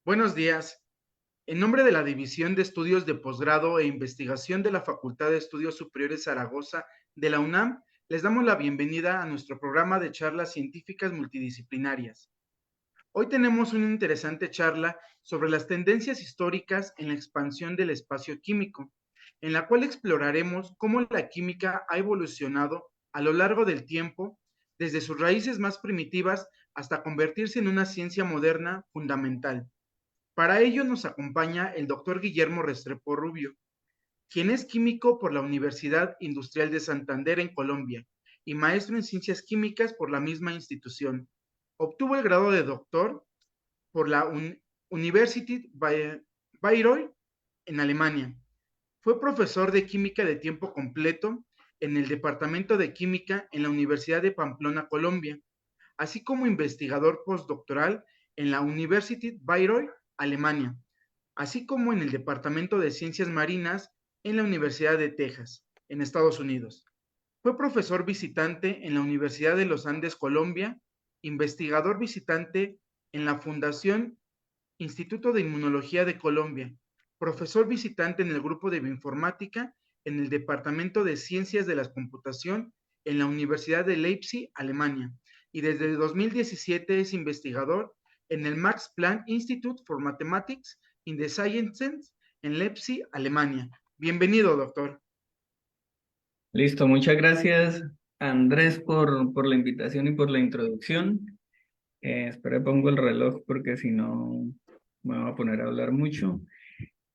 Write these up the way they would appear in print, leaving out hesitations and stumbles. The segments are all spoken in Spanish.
Buenos días. En nombre de la División de Estudios de Posgrado e Investigación de la Facultad de Estudios Superiores Zaragoza de la UNAM, les damos la bienvenida a nuestro programa de charlas científicas multidisciplinarias. Hoy tenemos una interesante charla sobre las tendencias históricas en la expansión del espacio químico, en la cual exploraremos cómo la química ha evolucionado a lo largo del tiempo, desde sus raíces más primitivas hasta convertirse en una ciencia moderna fundamental. Para ello nos acompaña el doctor Guillermo Restrepo Rubio, quien es químico por la Universidad Industrial de Santander en Colombia y maestro en ciencias químicas por la misma institución. Obtuvo el grado de doctor por la Universität Bayreuth en Alemania. Fue profesor de química de tiempo completo en el Departamento de Química en la Universidad de Pamplona, Colombia, así como investigador postdoctoral en la Universität Bayreuth, Alemania, así como en el Departamento de Ciencias Marinas en la Universidad de Texas, en Estados Unidos. Fue profesor visitante en la Universidad de los Andes, Colombia, investigador visitante en la Fundación Instituto de Inmunología de Colombia, profesor visitante en el grupo de bioinformática en el Departamento de Ciencias de la Computación en la Universidad de Leipzig, Alemania, y desde 2017 es investigador en el Max Planck Institute for Mathematics in the Sciences en Leipzig, Alemania. Bienvenido, doctor. Listo, muchas gracias Andrés por la invitación y por la introducción. Espera, pongo el reloj porque si no me voy a poner a hablar mucho.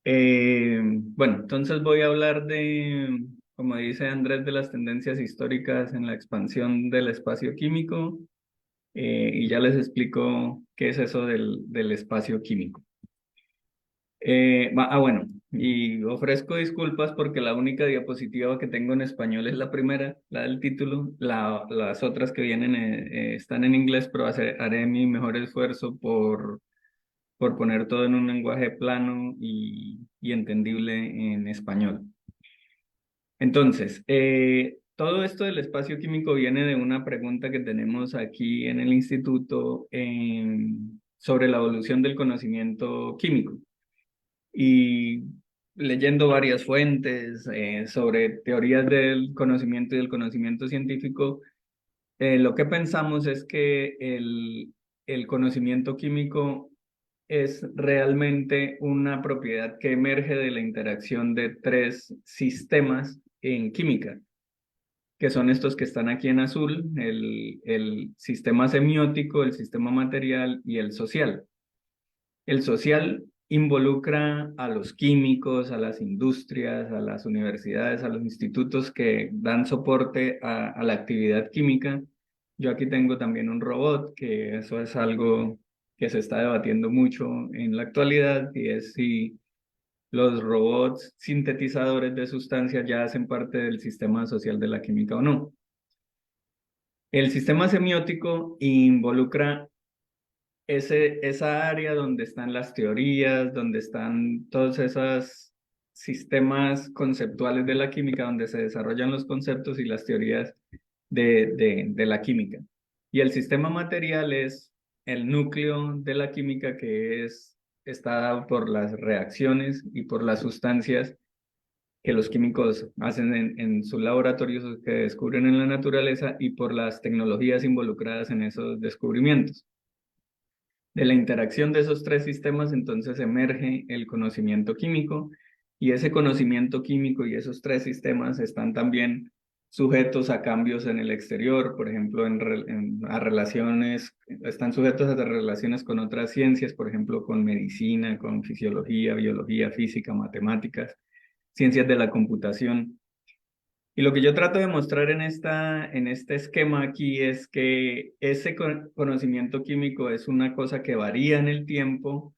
Bueno, entonces voy a hablar de, como dice Andrés, de las tendencias históricas en la expansión del espacio químico y ya les explico qué es eso del espacio químico. Bueno, y ofrezco disculpas porque la única diapositiva que tengo en español es la primera, la del título. Las otras que vienen están en inglés, pero haré mi mejor esfuerzo por poner todo en un lenguaje plano y entendible en español. Entonces, todo esto del espacio químico viene de una pregunta que tenemos aquí en el instituto sobre la evolución del conocimiento químico y leyendo varias fuentes sobre teorías del conocimiento y del conocimiento científico, lo que pensamos es que el conocimiento químico es realmente una propiedad que emerge de la interacción de tres sistemas en química, que son estos que están aquí en azul, el sistema semiótico, el sistema material y el social. El social involucra a los químicos, a las industrias, a las universidades, a los institutos que dan soporte a la actividad química. Yo aquí tengo también un robot, que eso es algo que se está debatiendo mucho en la actualidad, y es si los robots sintetizadores de sustancias ya hacen parte del sistema social de la química o no. El sistema semiótico involucra esa área donde están las teorías, donde están todos esos sistemas conceptuales de la química, donde se desarrollan los conceptos y las teorías de la química. Y el sistema material es el núcleo de la química está dado por las reacciones y por las sustancias que los químicos hacen en sus laboratorios, que descubren en la naturaleza, y por las tecnologías involucradas en esos descubrimientos. De la interacción de esos tres sistemas, entonces emerge el conocimiento químico, y ese conocimiento químico y esos tres sistemas están también sujetos a cambios en el exterior, por ejemplo, a relaciones, están sujetos a relaciones con otras ciencias, por ejemplo, con medicina, con fisiología, biología, física, matemáticas, ciencias de la computación. Y lo que yo trato de mostrar en este esquema aquí es que ese conocimiento químico es una cosa que varía en el tiempo.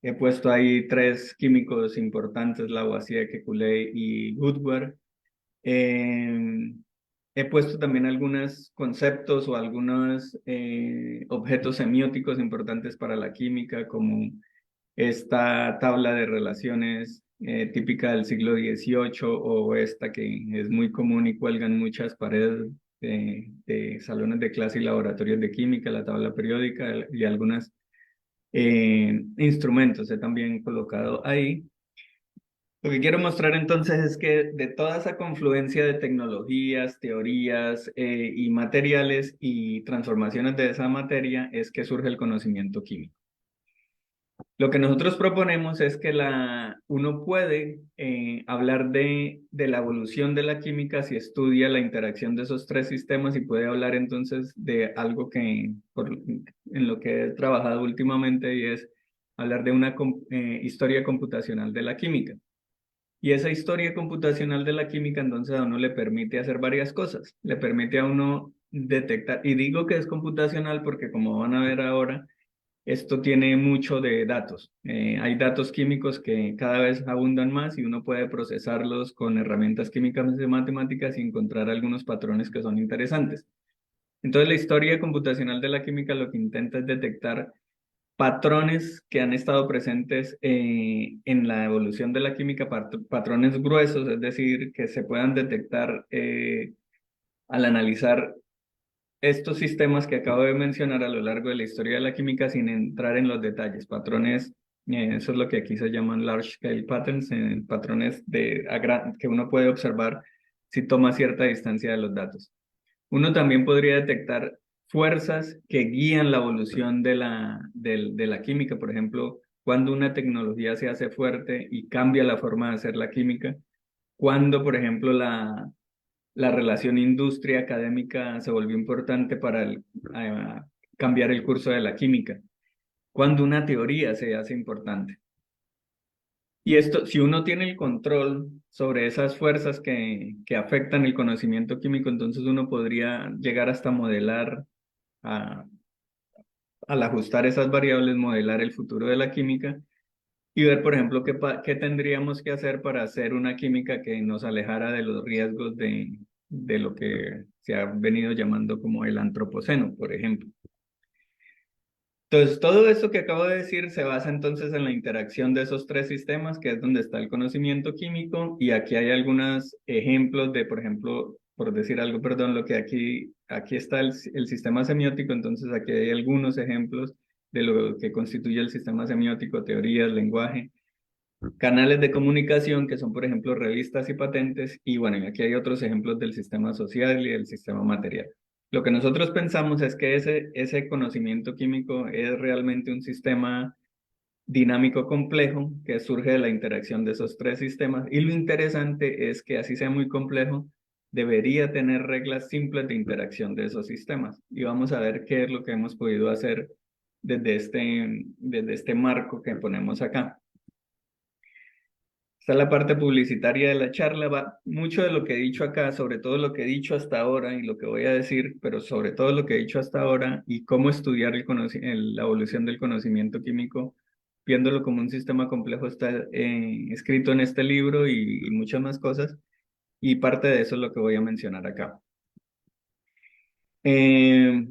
He puesto ahí tres químicos importantes, Lavoisier, Kekulé y Woodward. Eh, He puesto también algunos conceptos o algunos objetos semióticos importantes para la química, como esta tabla de relaciones típica del siglo XVIII, o esta que es muy común y cuelga en muchas paredes de salones de clase y laboratorios de química, la tabla periódica y algunas instrumentos he también colocado ahí. Lo que quiero mostrar entonces es que de toda esa confluencia de tecnologías, teorías y materiales y transformaciones de esa materia es que surge el conocimiento químico. Lo que nosotros proponemos es que uno puede hablar de la evolución de la química si estudia la interacción de esos tres sistemas y puede hablar entonces de algo en lo que he trabajado últimamente y es hablar de una historia computacional de la química. Y esa historia computacional de la química entonces a uno le permite hacer varias cosas. Le permite a uno detectar, y digo que es computacional porque como van a ver ahora, esto tiene mucho de datos. Hay datos químicos que cada vez abundan más y uno puede procesarlos con herramientas químicas y matemáticas y encontrar algunos patrones que son interesantes. Entonces, la historia computacional de la química lo que intenta es detectar patrones que han estado presentes en la evolución de la química, patrones gruesos, es decir, que se puedan detectar al analizar estos sistemas que acabo de mencionar a lo largo de la historia de la química sin entrar en los detalles, patrones, eso es lo que aquí se llaman large scale patterns, patrones que uno puede observar si toma cierta distancia de los datos. Uno también podría detectar fuerzas que guían la evolución de la química, por ejemplo, cuando una tecnología se hace fuerte y cambia la forma de hacer la química, cuando, por ejemplo, la relación industria-académica se volvió importante para cambiar el curso de la química, cuando una teoría se hace importante. Y esto, si uno tiene el control sobre esas fuerzas que afectan el conocimiento químico, entonces uno podría llegar hasta modelar, a- al ajustar esas variables, modelar el futuro de la química y ver, por ejemplo, qué tendríamos que hacer para hacer una química que nos alejara de los riesgos de lo que se ha venido llamando como el antropoceno, por ejemplo. Entonces, todo eso que acabo de decir se basa entonces en la interacción de esos tres sistemas, que es donde está el conocimiento químico, y aquí hay algunos ejemplos de, por ejemplo, por decir algo, perdón, lo que aquí está el sistema semiótico, entonces aquí hay algunos ejemplos de lo que constituye el sistema semiótico, teorías, lenguaje, canales de comunicación, que son, por ejemplo, revistas y patentes, y bueno, y aquí hay otros ejemplos del sistema social y del sistema material. Lo que nosotros pensamos es que ese conocimiento químico es realmente un sistema dinámico complejo que surge de la interacción de esos tres sistemas, y lo interesante es que así sea muy complejo, debería tener reglas simples de interacción de esos sistemas. Y vamos a ver qué es lo que hemos podido hacer desde este marco que ponemos acá. Está la parte publicitaria de la charla. Mucho de lo que he dicho acá, sobre todo lo que he dicho hasta ahora y lo que voy a decir, pero sobre todo lo que he dicho hasta ahora y cómo estudiar la evolución del conocimiento químico, viéndolo como un sistema complejo, está escrito en este libro y muchas más cosas. Y parte de eso es lo que voy a mencionar acá. Eh,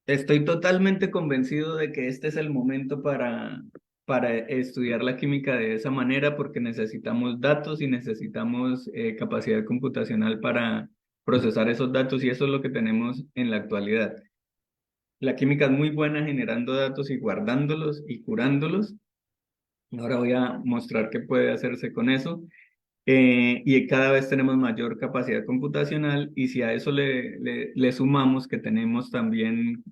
Estoy totalmente convencido de que este es el momento para estudiar la química de esa manera porque necesitamos datos y necesitamos capacidad computacional para procesar esos datos y eso es lo que tenemos en la actualidad. La química es muy buena generando datos y guardándolos y curándolos. Ahora voy a mostrar qué puede hacerse con eso. Y cada vez tenemos mayor capacidad computacional y si a eso le sumamos que tenemos también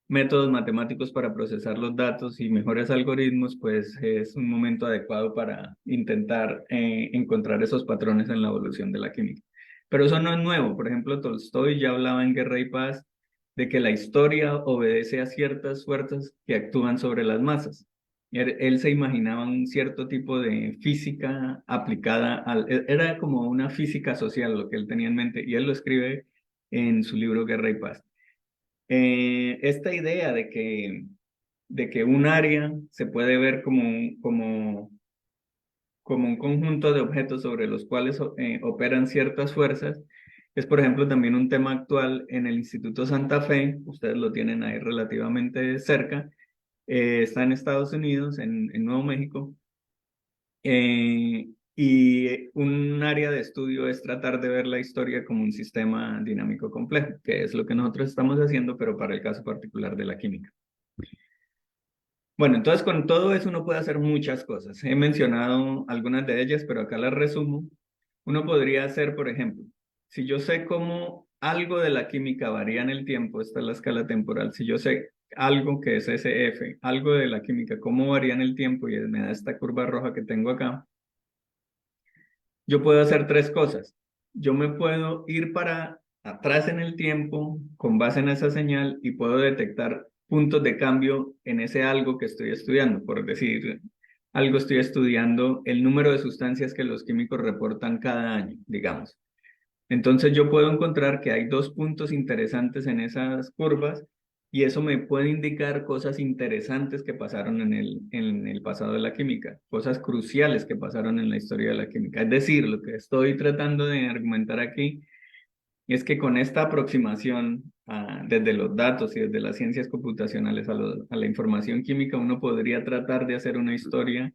métodos matemáticos para procesar los datos y mejores algoritmos, pues es un momento adecuado para intentar encontrar esos patrones en la evolución de la química. Pero eso no es nuevo. Por ejemplo, Tolstoy ya hablaba en Guerra y Paz de que la historia obedece a ciertas fuerzas que actúan sobre las masas. Él se imaginaba un cierto tipo de física aplicada era como una física social lo que él tenía en mente y él lo escribe en su libro Guerra y Paz. Esta idea de que un área se puede ver como un conjunto de objetos sobre los cuales operan ciertas fuerzas, es por ejemplo también un tema actual en el Instituto Santa Fe, ustedes lo tienen ahí relativamente cerca, está en Estados Unidos, en Nuevo México, y un área de estudio es tratar de ver la historia como un sistema dinámico complejo, que es lo que nosotros estamos haciendo, pero para el caso particular de la química. Bueno, entonces con todo eso uno puede hacer muchas cosas. He mencionado algunas de ellas, pero acá las resumo. Uno podría hacer, por ejemplo, si yo sé cómo algo de la química varía en el tiempo, esta es la escala temporal, si yo sé algo que es SF, algo de la química, cómo varía en el tiempo y me da esta curva roja que tengo acá, yo puedo hacer tres cosas. Yo me puedo ir para atrás en el tiempo con base en esa señal y puedo detectar puntos de cambio en ese algo que estoy estudiando. Por decir, algo estoy estudiando el número de sustancias que los químicos reportan cada año, digamos. Entonces yo puedo encontrar que hay dos puntos interesantes en esas curvas y eso me puede indicar cosas interesantes que pasaron en el pasado de la química, cosas cruciales que pasaron en la historia de la química. Es decir, lo que estoy tratando de argumentar aquí es que con esta aproximación desde los datos y desde las ciencias computacionales a la información química, uno podría tratar de hacer una historia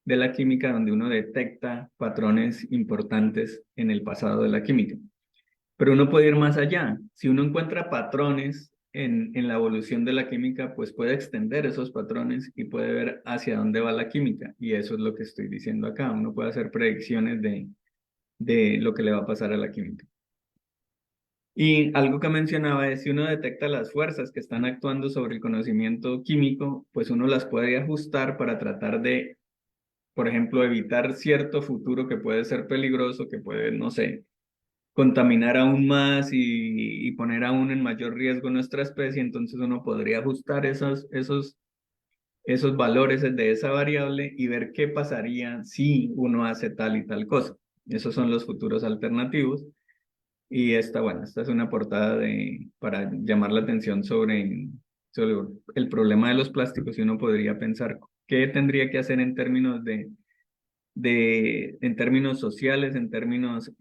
de la química donde uno detecta patrones importantes en el pasado de la química. Pero uno puede ir más allá. Si uno encuentra patrones en la evolución de la química, pues puede extender esos patrones y puede ver hacia dónde va la química. Y eso es lo que estoy diciendo acá. Uno puede hacer predicciones de lo que le va a pasar a la química. Y algo que mencionaba es si uno detecta las fuerzas que están actuando sobre el conocimiento químico, pues uno las puede ajustar para tratar de, por ejemplo, evitar cierto futuro que puede ser peligroso, que puede, no sé, contaminar aún más y poner aún en mayor riesgo nuestra especie, entonces uno podría ajustar esos valores de esa variable y ver qué pasaría si uno hace tal y tal cosa. Esos son los futuros alternativos. Y esta, bueno, esta es una portada para llamar la atención sobre el problema de los plásticos y uno podría pensar qué tendría que hacer en términos en términos sociales, en términos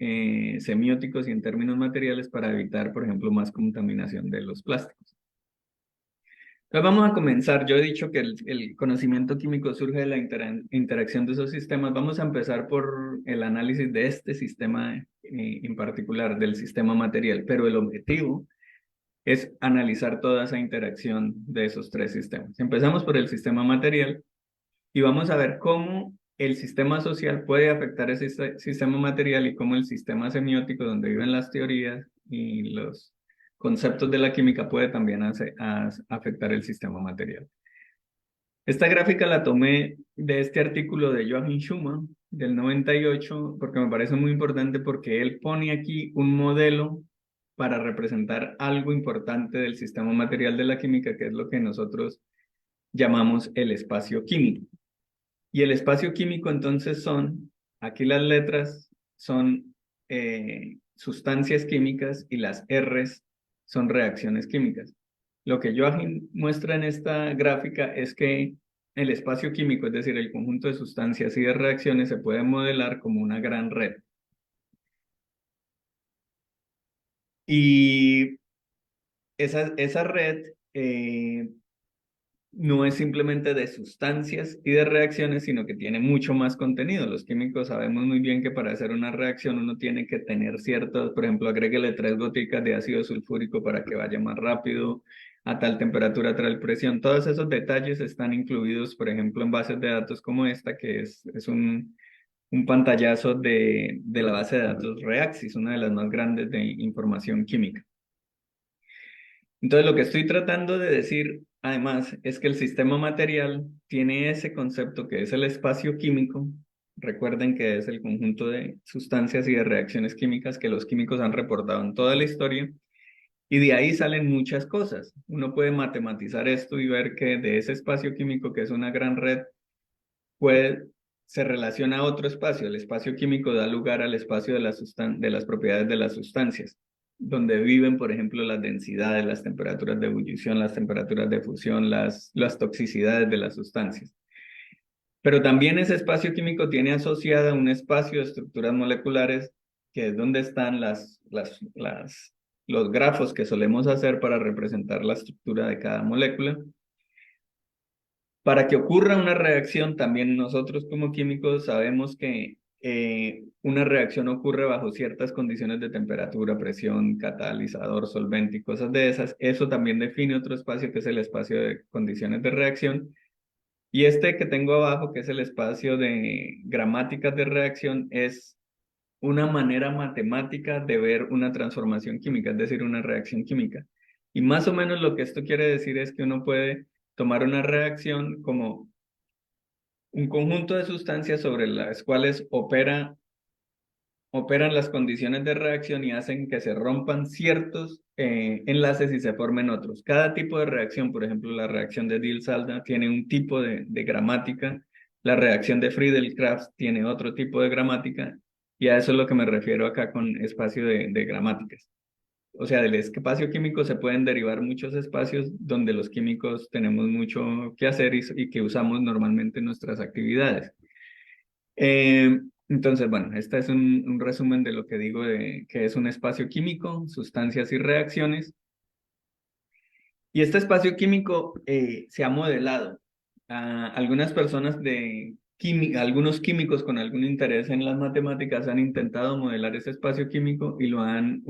semióticos y en términos materiales para evitar, por ejemplo, más contaminación de los plásticos. Entonces vamos a comenzar. Yo he dicho que el conocimiento químico surge de la interacción de esos sistemas. Vamos a empezar por el análisis de este sistema en particular, del sistema material, pero el objetivo es analizar toda esa interacción de esos tres sistemas. Empezamos por el sistema material y vamos a ver cómo el sistema social puede afectar ese sistema material y cómo el sistema semiótico, donde viven las teorías y los conceptos de la química, puede también afectar el sistema material. Esta gráfica la tomé de este artículo de Joachim Schumann del 98 porque me parece muy importante porque él pone aquí un modelo para representar algo importante del sistema material de la química, que es lo que nosotros llamamos el espacio químico. Y el espacio químico entonces aquí las letras son sustancias químicas y las R's son reacciones químicas. Lo que Joachim muestra en esta gráfica es que el espacio químico, es decir, el conjunto de sustancias y de reacciones, se puede modelar como una gran red. Y esa red no es simplemente de sustancias y de reacciones, sino que tiene mucho más contenido. Los químicos sabemos muy bien que para hacer una reacción uno tiene que tener ciertos, por ejemplo, agréguele 3 goticas de ácido sulfúrico para que vaya más rápido, a tal temperatura, a tal presión. Todos esos detalles están incluidos, por ejemplo, en bases de datos como esta, que es un pantallazo de la base de datos Reaxys, una de las más grandes de información química. Entonces, lo que estoy tratando de decir, además, es que el sistema material tiene ese concepto que es el espacio químico. Recuerden que es el conjunto de sustancias y de reacciones químicas que los químicos han reportado en toda la historia. Y de ahí salen muchas cosas. Uno puede matematizar esto y ver que de ese espacio químico, que es una gran red, se relaciona a otro espacio. El espacio químico da lugar al espacio de las propiedades de las sustancias, donde viven, por ejemplo, las densidades, las temperaturas de ebullición, las temperaturas de fusión, las toxicidades de las sustancias. Pero también ese espacio químico tiene asociada un espacio de estructuras moleculares, que es donde están los grafos que solemos hacer para representar la estructura de cada molécula. Para que ocurra una reacción, también nosotros como químicos sabemos que una reacción ocurre bajo ciertas condiciones de temperatura, presión, catalizador, solvente y cosas de esas. Eso también define otro espacio que es el espacio de condiciones de reacción. Y este que tengo abajo, que es el espacio de gramáticas de reacción, es una manera matemática de ver una transformación química, es decir, una reacción química. Y más o menos lo que esto quiere decir es que uno puede tomar una reacción como un conjunto de sustancias sobre las cuales operan las condiciones de reacción y hacen que se rompan ciertos enlaces y se formen otros. Cada tipo de reacción, por ejemplo, la reacción de Diels-Alder tiene un tipo de gramática, la reacción de Friedel-Crafts tiene otro tipo de gramática, y a eso es lo que me refiero acá con espacio de gramáticas. O sea, del espacio químico se pueden derivar muchos espacios donde los químicos tenemos mucho que hacer y que usamos normalmente en nuestras actividades. Entonces, bueno, este es un resumen de lo que digo de que es un espacio químico, sustancias y reacciones. Y este espacio químico se ha modelado. Algunas personas de química, algunos químicos con algún interés en las matemáticas han intentado modelar ese espacio químico y lo han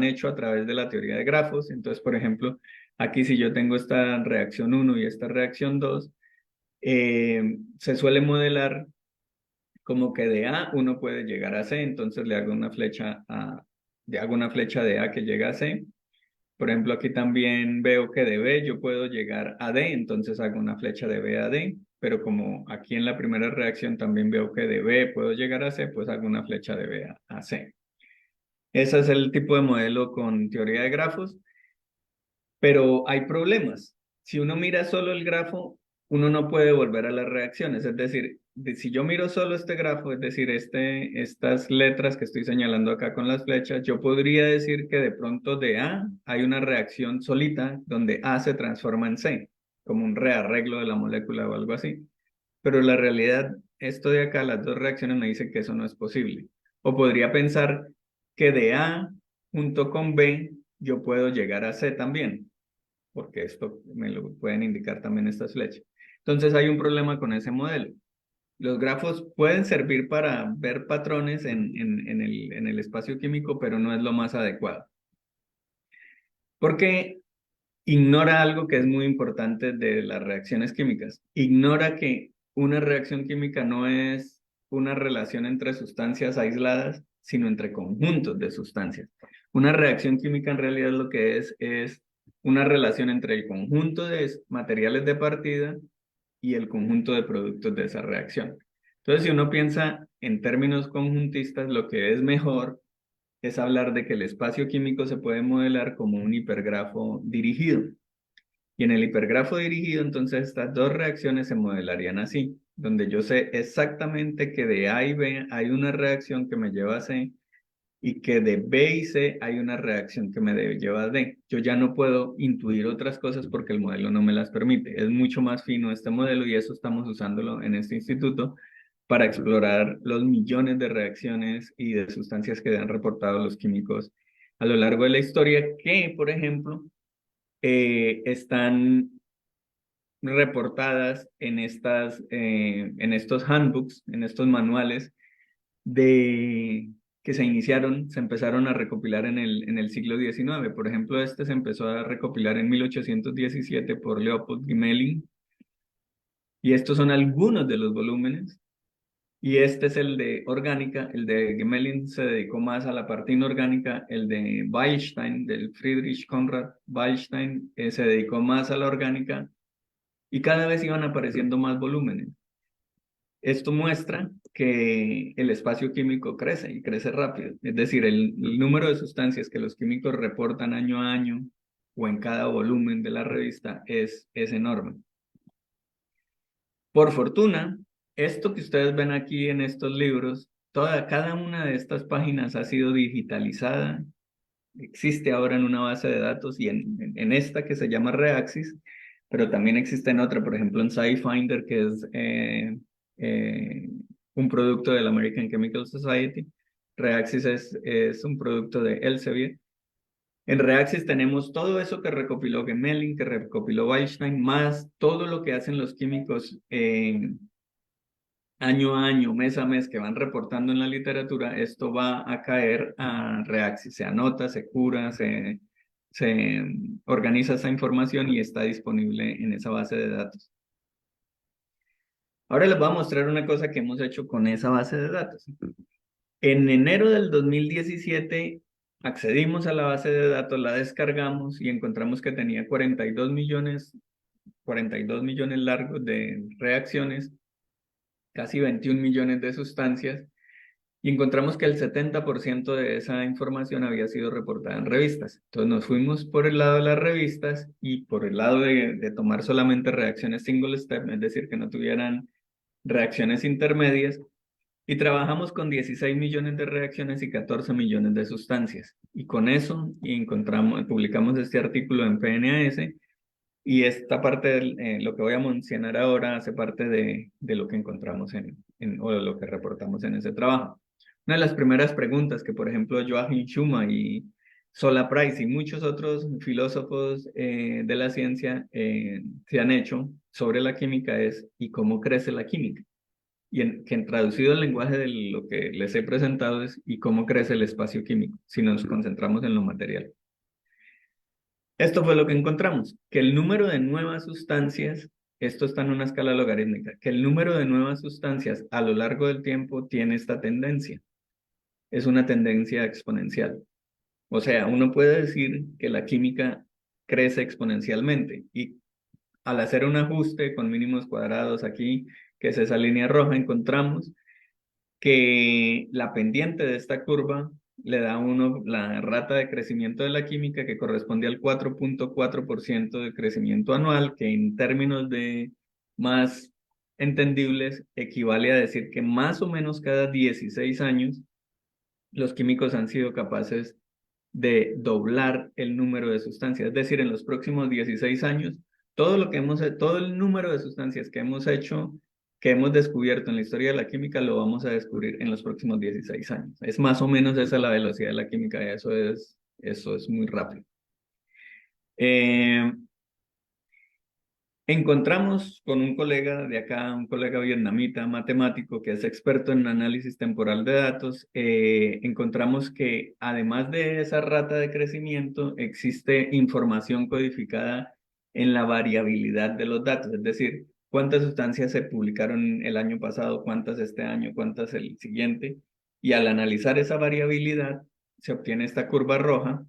hecho a través de la teoría de grafos. Entonces, por ejemplo, aquí si yo tengo esta reacción 1 y esta reacción 2, se suele modelar como que de A uno puede llegar a C, entonces le hago una flecha de A que llega a C. Por ejemplo, aquí también veo que de B yo puedo llegar a D, entonces hago una flecha de B a D, pero como aquí en la primera reacción también veo que de B puedo llegar a C, pues hago una flecha de B a C. Ese es el tipo de modelo con teoría de grafos, pero hay problemas. Si uno mira solo el grafo, uno no puede volver a las reacciones. Es decir, si yo miro solo este grafo, es decir, estas letras que estoy señalando acá con las flechas, yo podría decir que de pronto de A hay una reacción solita donde A se transforma en C, como un rearreglo de la molécula o algo así. Pero la realidad, esto de acá, las dos reacciones me dicen que eso no es posible. O podría pensar que de A junto con B yo puedo llegar a C también, porque esto me lo pueden indicar también estas flechas. Entonces hay un problema con ese modelo. Los grafos pueden servir para ver patrones en el espacio químico, pero no es lo más adecuado. Porque ignora algo que es muy importante de las reacciones químicas. Ignora que una reacción química no es una relación entre sustancias aisladas, sino entre conjuntos de sustancias. Una reacción química en realidad lo que es una relación entre el conjunto de materiales de partida y el conjunto de productos de esa reacción. Entonces, si uno piensa en términos conjuntistas, lo que es mejor es hablar de que el espacio químico se puede modelar como un hipergrafo dirigido. Y en el hipergrafo dirigido, entonces estas dos reacciones se modelarían así, donde yo sé exactamente que de A y B hay una reacción que me lleva a C y que de B y C hay una reacción que me lleva a D. Yo ya no puedo intuir otras cosas porque el modelo no me las permite. Es mucho más fino este modelo y eso estamos usándolo en este instituto para explorar los millones de reacciones y de sustancias que han reportado los químicos a lo largo de la historia, que, por ejemplo, están reportadas en estos handbooks, en estos manuales que se empezaron a recopilar en el siglo XIX. Por ejemplo, este se empezó a recopilar en 1817 por Leopold Gmelin, y estos son algunos de los volúmenes. Y este es el de orgánica, el de Gmelin se dedicó más a la parte inorgánica, el de Weilstein, del Friedrich Conrad Weilstein, se dedicó más a la orgánica, y cada vez iban apareciendo más volúmenes. Esto muestra que el espacio químico crece y crece rápido, es decir, el número de sustancias que los químicos reportan año a año o en cada volumen de la revista es enorme. Por fortuna, esto que ustedes ven aquí en estos libros, cada una de estas páginas ha sido digitalizada, existe ahora en una base de datos y en esta que se llama Reaxys, pero también existe en otra, por ejemplo en SciFinder, que es eh, un producto del American Chemical Society. Reaxys es un producto de Elsevier. En Reaxys tenemos todo eso que recopiló Gmelin, que recopiló Weilstein, más todo lo que hacen los químicos año a año, mes a mes, que van reportando en la literatura. Esto va a caer a Reaxys, se anota, se cura, se organiza esa información y está disponible en esa base de datos. Ahora les voy a mostrar una cosa que hemos hecho con esa base de datos. En enero del 2017 accedimos a la base de datos, la descargamos y encontramos que tenía 42 millones largos de reacciones, casi 21 millones de sustancias, y encontramos que el 70% de esa información había sido reportada en revistas. Entonces nos fuimos por el lado de las revistas y por el lado de tomar solamente reacciones single step, es decir, que no tuvieran reacciones intermedias, y trabajamos con 16 millones de reacciones y 14 millones de sustancias. Y con eso publicamos este artículo en PNAS, y esta parte, lo que voy a mencionar ahora, hace parte de lo que encontramos o de lo que reportamos en ese trabajo. Una de las primeras preguntas que, por ejemplo, Joachim Schumann y Sola Price y muchos otros filósofos de la ciencia se han hecho sobre la química es: ¿y cómo crece la química? Que en traducido al lenguaje de lo que les he presentado es: ¿y cómo crece el espacio químico? Si nos concentramos en lo material. Esto fue lo que encontramos, que el número de nuevas sustancias, esto está en una escala logarítmica, que el número de nuevas sustancias a lo largo del tiempo tiene esta tendencia. Es una tendencia exponencial. O sea, uno puede decir que la química crece exponencialmente, y al hacer un ajuste con mínimos cuadrados aquí, que es esa línea roja, encontramos que la pendiente de esta curva le da a uno la rata de crecimiento de la química, que corresponde al 4.4% de crecimiento anual, que en términos de más entendibles equivale a decir que más o menos cada 16 años los químicos han sido capaces de doblar el número de sustancias. Es decir, en los próximos 16 años, todo el número de sustancias que hemos hecho, que hemos descubierto en la historia de la química, lo vamos a descubrir en los próximos 16 años. Es más o menos esa la velocidad de la química, y eso es muy rápido. Encontramos con un colega de acá, un colega vietnamita, matemático, que es experto en análisis temporal de datos. Encontramos que además de esa rata de crecimiento, existe información codificada en la variabilidad de los datos, es decir, cuántas sustancias se publicaron el año pasado, cuántas este año, cuántas el siguiente, y al analizar esa variabilidad se obtiene esta curva roja,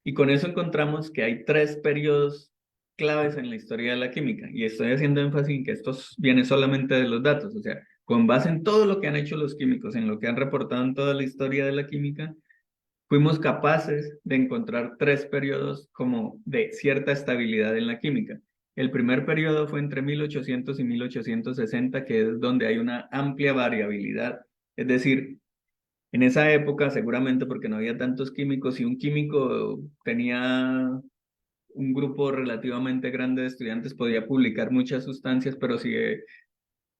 y con eso encontramos que hay 3 periodos claves en la historia de la química. Y estoy haciendo énfasis en que esto viene solamente de los datos. O sea, con base en todo lo que han hecho los químicos, en lo que han reportado en toda la historia de la química, fuimos capaces de encontrar 3 periodos como de cierta estabilidad en la química. El primer periodo fue entre 1800 y 1860, que es donde hay una amplia variabilidad. Es decir, en esa época, seguramente porque no había tantos químicos, si un químico tenía un grupo relativamente grande de estudiantes, podía publicar muchas sustancias, pero si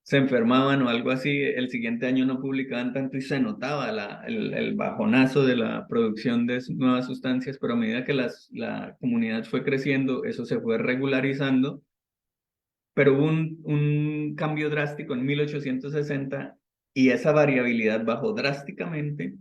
se enfermaban o algo así, el siguiente año no publicaban tanto y se notaba el bajonazo de la producción de nuevas sustancias. Pero a medida que la comunidad fue creciendo, eso se fue regularizando, pero hubo un cambio drástico en 1860, y esa variabilidad bajó drásticamente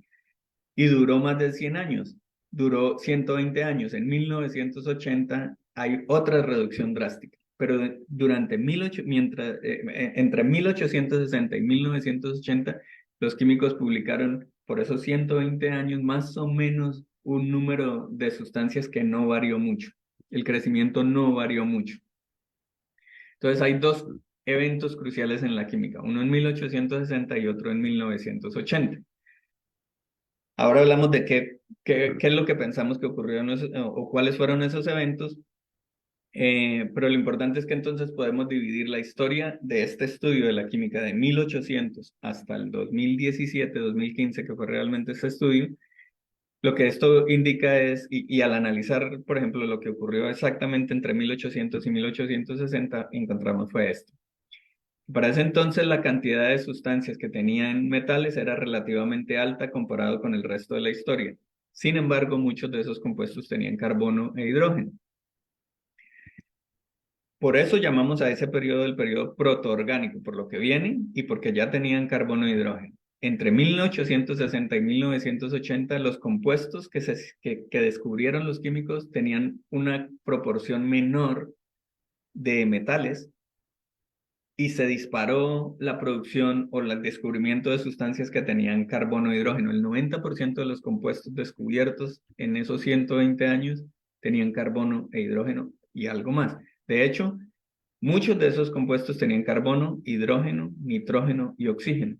y duró más de 100 años, duró 120 años. En 1980 hay otra reducción drástica, pero entre 1860 y 1980 los químicos publicaron por esos 120 años más o menos un número de sustancias que no varió mucho. El crecimiento no varió mucho. Entonces hay 2 eventos cruciales en la química, uno en 1860 y otro en 1980. Ahora hablamos de qué es lo que pensamos que ocurrió o cuáles fueron esos eventos, pero lo importante es que entonces podemos dividir la historia de este estudio de la química de 1800 hasta el 2017, 2015, que fue realmente este estudio. Lo que esto indica es, y al analizar, por ejemplo, lo que ocurrió exactamente entre 1800 y 1860, encontramos fue esto. Para ese entonces, la cantidad de sustancias que tenían metales era relativamente alta comparado con el resto de la historia. Sin embargo, muchos de esos compuestos tenían carbono e hidrógeno. Por eso llamamos a ese periodo el periodo protoorgánico, por lo que vienen y porque ya tenían carbono e hidrógeno. Entre 1860 y 1980, los compuestos que descubrieron los químicos tenían una proporción menor de metales y se disparó la producción o el descubrimiento de sustancias que tenían carbono e hidrógeno. El 90% de los compuestos descubiertos en esos 120 años tenían carbono e hidrógeno y algo más. De hecho, muchos de esos compuestos tenían carbono, hidrógeno, nitrógeno y oxígeno.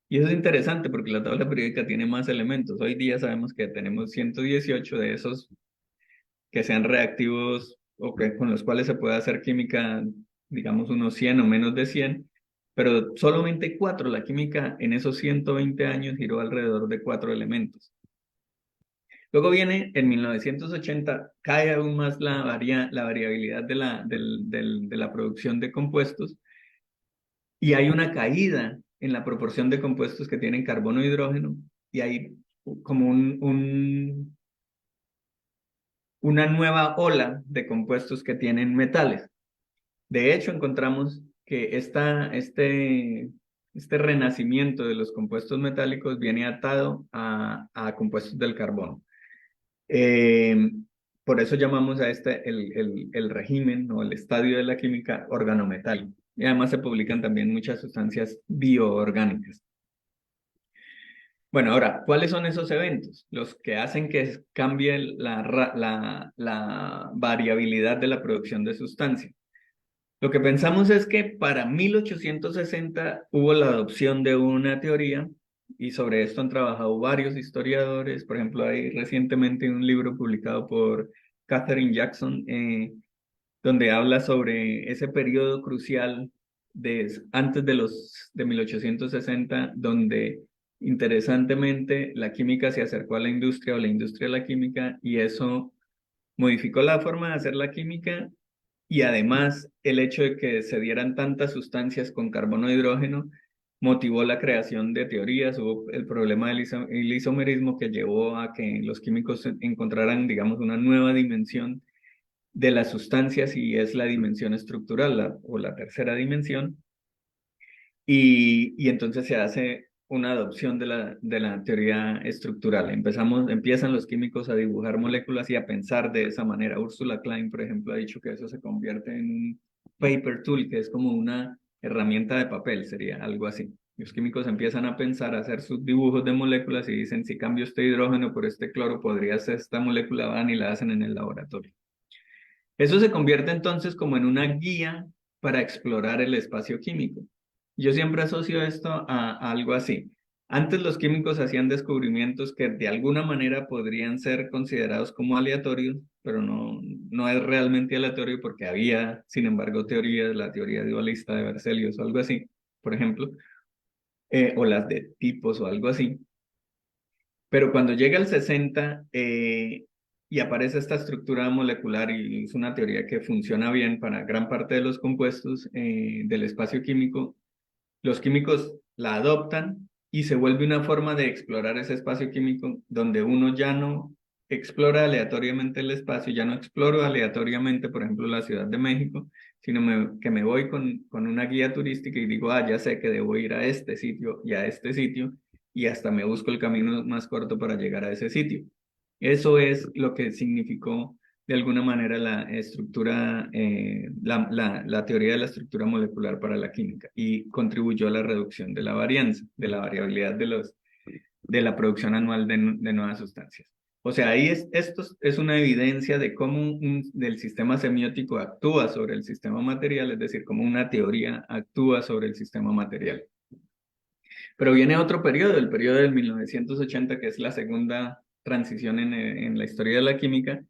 Y eso es interesante porque la tabla periódica tiene más elementos. Hoy día sabemos que tenemos 118 de esos que sean reactivos o que, con los cuales se puede hacer química, digamos unos 100 o menos de 100, pero solamente 4, la química en esos 120 años giró alrededor de 4 elementos. Luego viene en 1980, cae aún más la variabilidad de la producción de compuestos y hay una caída en la proporción de compuestos que tienen carbono e hidrógeno y hay como una nueva ola de compuestos que tienen metales. De hecho, encontramos que este renacimiento de los compuestos metálicos viene atado a compuestos del carbono. Eh, por eso llamamos a el régimen o el estadio de la química organometálico. Y además se publican también muchas sustancias bioorgánicas. Bueno, ahora, ¿cuáles son esos eventos? Los que hacen que cambie la variabilidad de la producción de sustancias. Lo que pensamos es que para 1860 hubo la adopción de una teoría y sobre esto han trabajado varios historiadores. Por ejemplo, hay recientemente un libro publicado por Katherine Jackson donde habla sobre ese periodo crucial antes de 1860, donde interesantemente la química se acercó a la industria o la industria a la química y eso modificó la forma de hacer la química y además el hecho de que se dieran tantas sustancias con carbono e hidrógeno motivó la creación de teorías. Hubo el problema del isomerismo que llevó a que los químicos encontraran, digamos, una nueva dimensión de las sustancias y es la dimensión estructural o la tercera dimensión. Y entonces se hace una adopción de la teoría estructural. Empiezan los químicos a dibujar moléculas y a pensar de esa manera. Ursula Klein, por ejemplo, ha dicho que eso se convierte en un paper tool, que es como una herramienta de papel, sería algo así. Los químicos empiezan a pensar, a hacer sus dibujos de moléculas y dicen, si cambio este hidrógeno por este cloro, podría ser esta molécula, van y la hacen en el laboratorio. Eso se convierte entonces como en una guía para explorar el espacio químico. Yo siempre asocio esto a algo así. Antes los químicos hacían descubrimientos que de alguna manera podrían ser considerados como aleatorios, pero no es realmente aleatorio porque había, sin embargo, teorías, la teoría dualista de Berzelius o algo así, por ejemplo, o las de tipos o algo así. Pero cuando llega el 60 y aparece esta estructura molecular y es una teoría que funciona bien para gran parte de los compuestos del espacio químico, los químicos la adoptan y se vuelve una forma de explorar ese espacio químico donde uno ya no explora aleatoriamente el espacio, ya no exploro aleatoriamente, por ejemplo, la Ciudad de México, sino que me voy con una guía turística y digo, ya sé que debo ir a este sitio y a este sitio y hasta me busco el camino más corto para llegar a ese sitio. Eso es lo que significó de alguna manera la estructura, la teoría de la estructura molecular para la química y contribuyó a la reducción de la varianza, de la variabilidad de la producción anual de nuevas sustancias. O sea, esto es una evidencia de cómo del sistema semiótico actúa sobre el sistema material, es decir, cómo una teoría actúa sobre el sistema material. Pero viene otro periodo, el periodo del 1980, que es la segunda transición en la historia de la química,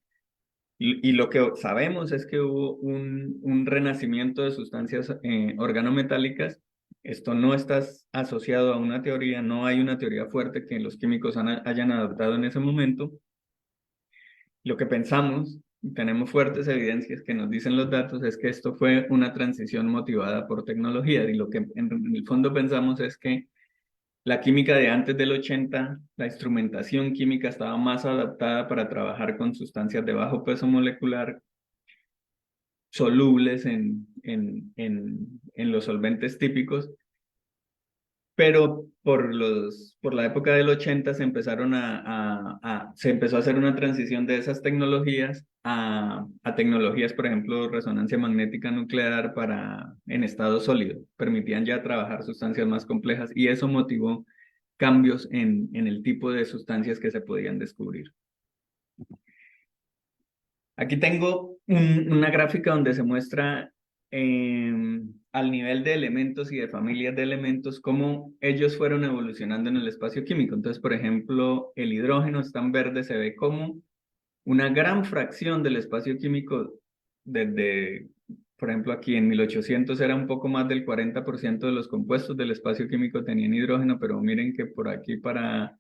y lo que sabemos es que hubo un renacimiento de sustancias organometálicas. Esto no está asociado a una teoría, no hay una teoría fuerte que los químicos hayan adoptado en ese momento. Lo que pensamos, y tenemos fuertes evidencias que nos dicen los datos, es que esto fue una transición motivada por tecnología. Y lo que en el fondo pensamos es que la química de antes del 80, la instrumentación química estaba más adaptada para trabajar con sustancias de bajo peso molecular, solubles en los solventes típicos, pero por la época del 80 se empezaron se empezó a hacer una transición de esas tecnologías a tecnologías, por ejemplo, resonancia magnética nuclear en estado sólido. Permitían ya trabajar sustancias más complejas y eso motivó cambios en el tipo de sustancias que se podían descubrir. Aquí tengo una gráfica donde se muestra al nivel de elementos y de familias de elementos cómo ellos fueron evolucionando en el espacio químico. Entonces, por ejemplo, el hidrógeno está en verde, se ve como una gran fracción del espacio químico desde, por ejemplo, aquí en 1800 era un poco más del 40% de los compuestos del espacio químico tenían hidrógeno, pero miren que por aquí para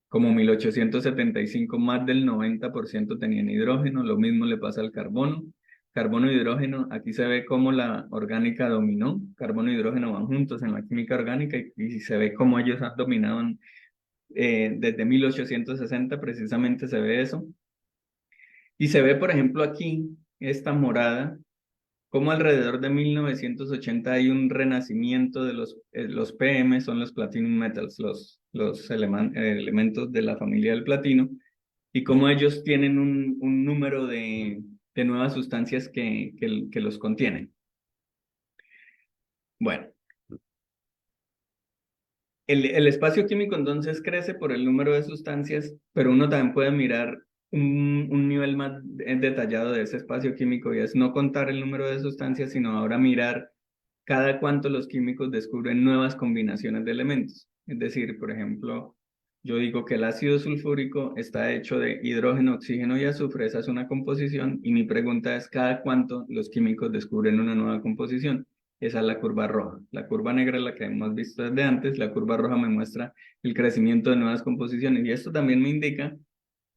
como 1875, más del 90% tenían hidrógeno. Lo mismo le pasa al carbono. Carbono y hidrógeno, aquí se ve cómo la orgánica dominó. Carbono y hidrógeno van juntos en la química orgánica y se ve cómo ellos han dominado desde 1860, precisamente se ve eso. Y se ve, por ejemplo, aquí, esta morada, como alrededor de 1980 hay un renacimiento de los PM, son los platinum metals, los elementos de la familia del platino, y cómo ellos tienen un número de nuevas sustancias que los contienen. Bueno, el espacio químico entonces crece por el número de sustancias, pero uno también puede mirar un nivel más detallado de ese espacio químico y es no contar el número de sustancias, sino ahora mirar cada cuánto los químicos descubren nuevas combinaciones de elementos. Es decir, por ejemplo, yo digo que el ácido sulfúrico está hecho de hidrógeno, oxígeno y azufre, esa es una composición, y mi pregunta es cada cuánto los químicos descubren una nueva composición. Esa es la curva roja. La curva negra es la que hemos visto desde antes, la curva roja me muestra el crecimiento de nuevas composiciones, y esto también me indica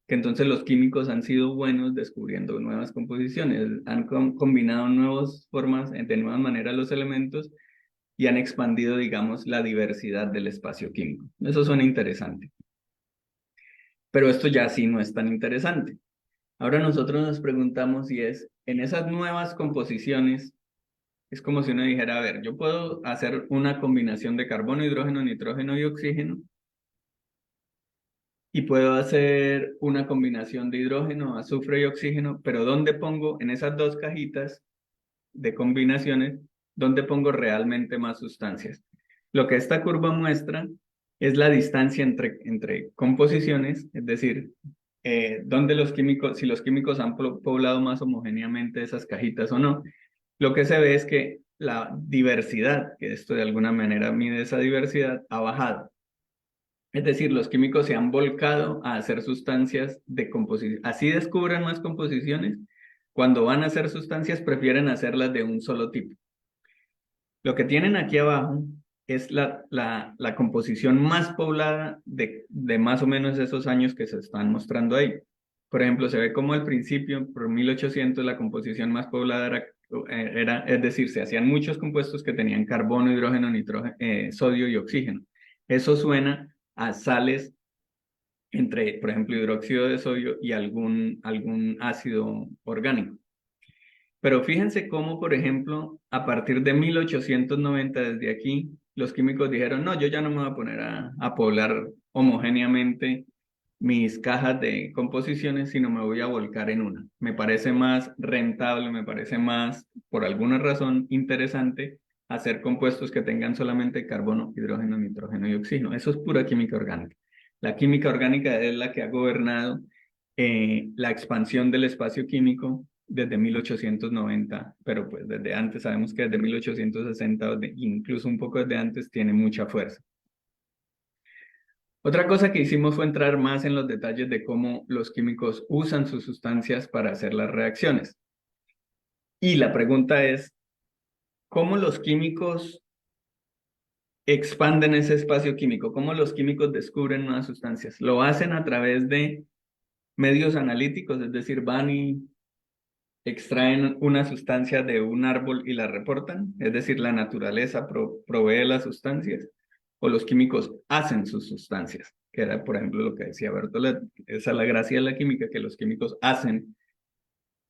que entonces los químicos han sido buenos descubriendo nuevas composiciones, han combinado nuevas formas, de nuevas maneras los elementos y han expandido, digamos, la diversidad del espacio químico. Eso suena interesante. Pero esto ya sí no es tan interesante. Ahora nosotros nos preguntamos si en esas nuevas composiciones, es como si uno dijera, a ver, yo puedo hacer una combinación de carbono, hidrógeno, nitrógeno y oxígeno, y puedo hacer una combinación de hidrógeno, azufre y oxígeno, pero ¿dónde pongo en esas dos cajitas de combinaciones, dónde pongo realmente más sustancias? Lo que esta curva muestra es la distancia entre composiciones, es decir, dónde los químicos, si los químicos han poblado más homogéneamente esas cajitas o no. Lo que se ve es que la diversidad, que esto de alguna manera mide esa diversidad, ha bajado. Es decir, los químicos se han volcado a hacer sustancias de composición. Así descubren más composiciones. Cuando van a hacer sustancias, prefieren hacerlas de un solo tipo. Lo que tienen aquí abajo es la composición más poblada de más o menos esos años que se están mostrando ahí. Por ejemplo, se ve como al principio, por 1800, la composición más poblada es decir, se hacían muchos compuestos que tenían carbono, hidrógeno, nitrógeno, sodio y oxígeno. Eso suena a sales entre, por ejemplo, hidróxido de sodio y algún ácido orgánico. Pero fíjense cómo, por ejemplo, a partir de 1890, desde aquí, los químicos dijeron, no, yo ya no me voy a poner a poblar homogéneamente mis cajas de composiciones, sino me voy a volcar en una. Me parece más rentable, me parece más, por alguna razón, interesante hacer compuestos que tengan solamente carbono, hidrógeno, nitrógeno y oxígeno. Eso es pura química orgánica. La química orgánica es la que ha gobernado la expansión del espacio químico desde 1890, pero pues desde antes, sabemos que desde 1860, incluso un poco desde antes, tiene mucha fuerza. Otra cosa que hicimos fue entrar más en los detalles de cómo los químicos usan sus sustancias para hacer las reacciones. Y la pregunta es, ¿cómo los químicos expanden ese espacio químico? ¿Cómo los químicos descubren nuevas sustancias? Lo hacen a través de medios analíticos, es decir, van y extraen una sustancia de un árbol y la reportan, es decir, la naturaleza provee las sustancias, o los químicos hacen sus sustancias, que era, por ejemplo, lo que decía Bertolet. Esa es la gracia de la química, que los químicos hacen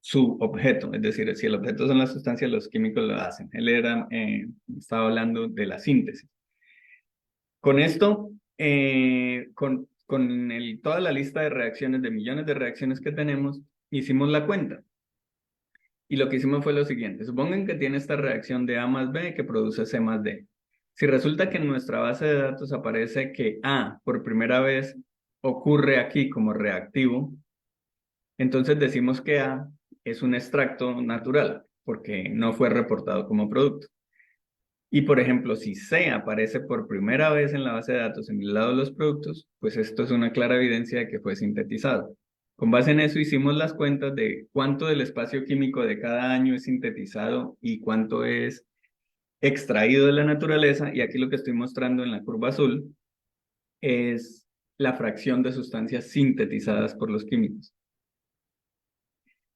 su objeto, es decir, si el objeto son las sustancias, los químicos lo hacen. Él estaba hablando de la síntesis. Con esto, toda la lista de reacciones, de millones de reacciones que tenemos, hicimos la cuenta. Y lo que hicimos fue lo siguiente. Supongan que tiene esta reacción de A más B que produce C más D. Si resulta que en nuestra base de datos aparece que A por primera vez ocurre aquí como reactivo, entonces decimos que A es un extracto natural porque no fue reportado como producto. Y por ejemplo, si C aparece por primera vez en la base de datos en el lado de los productos, pues esto es una clara evidencia de que fue sintetizado. Con base en eso hicimos las cuentas de cuánto del espacio químico de cada año es sintetizado y cuánto es extraído de la naturaleza. Y aquí lo que estoy mostrando en la curva azul es la fracción de sustancias sintetizadas por los químicos.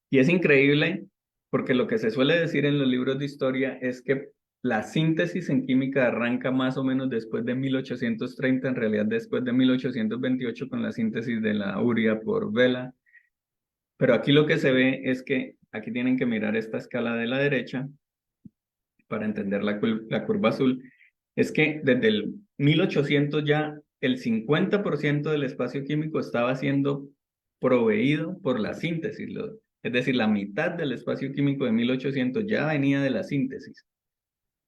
Y es increíble porque lo que se suele decir en los libros de historia es que la síntesis en química arranca más o menos después de 1830, en realidad después de 1828 con la síntesis de la urea por Vela. Pero aquí lo que se ve es que aquí tienen que mirar esta escala de la derecha para entender la curva azul. Es que desde el 1800 ya el 50% del espacio químico estaba siendo proveído por la síntesis. Es decir, la mitad del espacio químico de 1800 ya venía de la síntesis.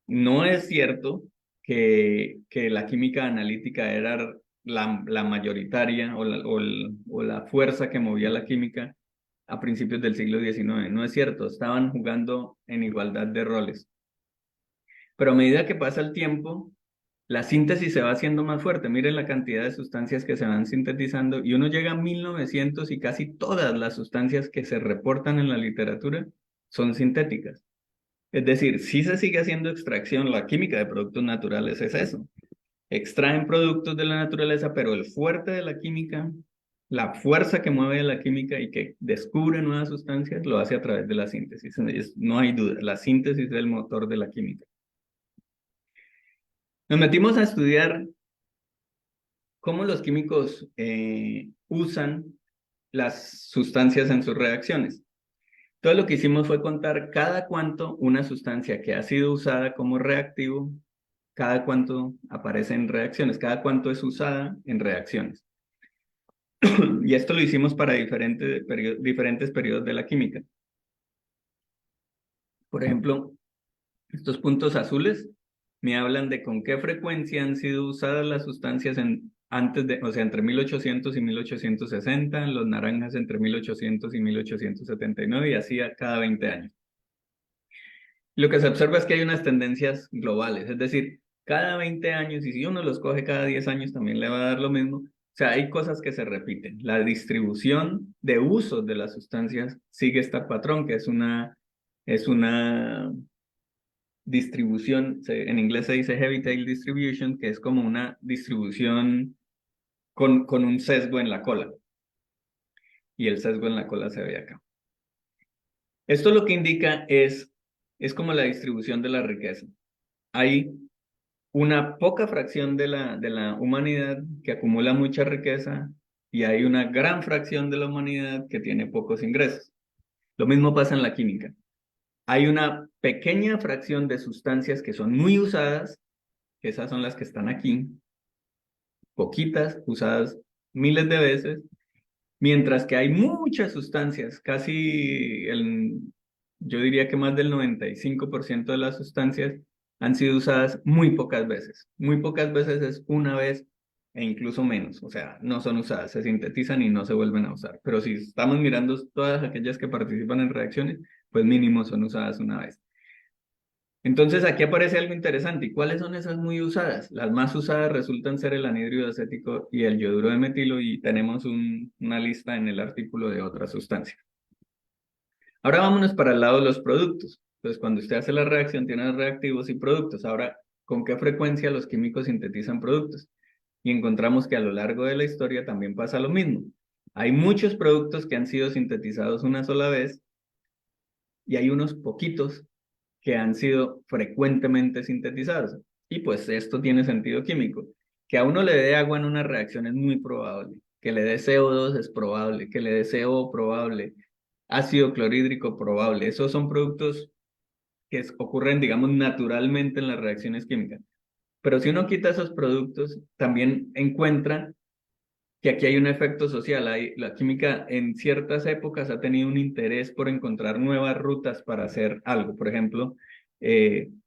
No es cierto que la química analítica era la mayoritaria o la fuerza que movía la química a principios del siglo XIX. No es cierto, estaban jugando en igualdad de roles. Pero a medida que pasa el tiempo, la síntesis se va haciendo más fuerte. Miren la cantidad de sustancias que se van sintetizando y uno llega a 1900 y casi todas las sustancias que se reportan en la literatura son sintéticas. Es decir, sí se sigue haciendo extracción, la química de productos naturales es eso. Extraen productos de la naturaleza, pero el fuerte de la química, la fuerza que mueve la química y que descubre nuevas sustancias, lo hace a través de la síntesis. No hay duda, la síntesis es el motor de la química. Nos metimos a estudiar cómo los químicos usan las sustancias en sus reacciones. Todo lo que hicimos fue contar cada cuánto una sustancia que ha sido usada como reactivo, cada cuánto aparece en reacciones, cada cuánto es usada en reacciones. Y esto lo hicimos para diferentes periodos de la química. Por ejemplo, estos puntos azules me hablan de con qué frecuencia han sido usadas las sustancias o sea, entre 1800 y 1860, los naranjas entre 1800 y 1879 y así a cada 20 años. Lo que se observa es que hay unas tendencias globales, es decir, cada 20 años, y si uno los coge cada 10 años también le va a dar lo mismo, o sea, hay cosas que se repiten. La distribución de usos de las sustancias sigue este patrón, que es una distribución, en inglés se dice heavy tail distribution, que es como una distribución con un sesgo en la cola. Y el sesgo en la cola se ve acá. Esto lo que indica es como la distribución de la riqueza. Hay una poca fracción de la humanidad que acumula mucha riqueza y hay una gran fracción de la humanidad que tiene pocos ingresos. Lo mismo pasa en la química. Hay una pequeña fracción de sustancias que son muy usadas, que esas son las que están aquí, poquitas, usadas miles de veces, mientras que hay muchas sustancias, yo diría que más del 95% de las sustancias han sido usadas muy pocas veces. Muy pocas veces es una vez e incluso menos, o sea, no son usadas, se sintetizan y no se vuelven a usar. Pero si estamos mirando todas aquellas que participan en reacciones, pues mínimo son usadas una vez. Entonces aquí aparece algo interesante. ¿Y cuáles son esas muy usadas? Las más usadas resultan ser el anhidro acético y el yoduro de metilo y tenemos una lista en el artículo de otras sustancias. Ahora vámonos para el lado de los productos. Entonces cuando usted hace la reacción tiene reactivos y productos. Ahora, ¿con qué frecuencia los químicos sintetizan productos? Y encontramos que a lo largo de la historia también pasa lo mismo. Hay muchos productos que han sido sintetizados una sola vez y hay unos poquitos que han sido frecuentemente sintetizados. Y pues esto tiene sentido químico. Que a uno le dé agua en una reacción es muy probable. Que le dé CO2 es probable. Que le dé CO probable. Ácido clorhídrico probable. Esos son productos que ocurren, digamos, naturalmente en las reacciones químicas. Pero si uno quita esos productos, también encuentra que aquí hay un efecto social. La química en ciertas épocas ha tenido un interés por encontrar nuevas rutas para hacer algo. Por ejemplo,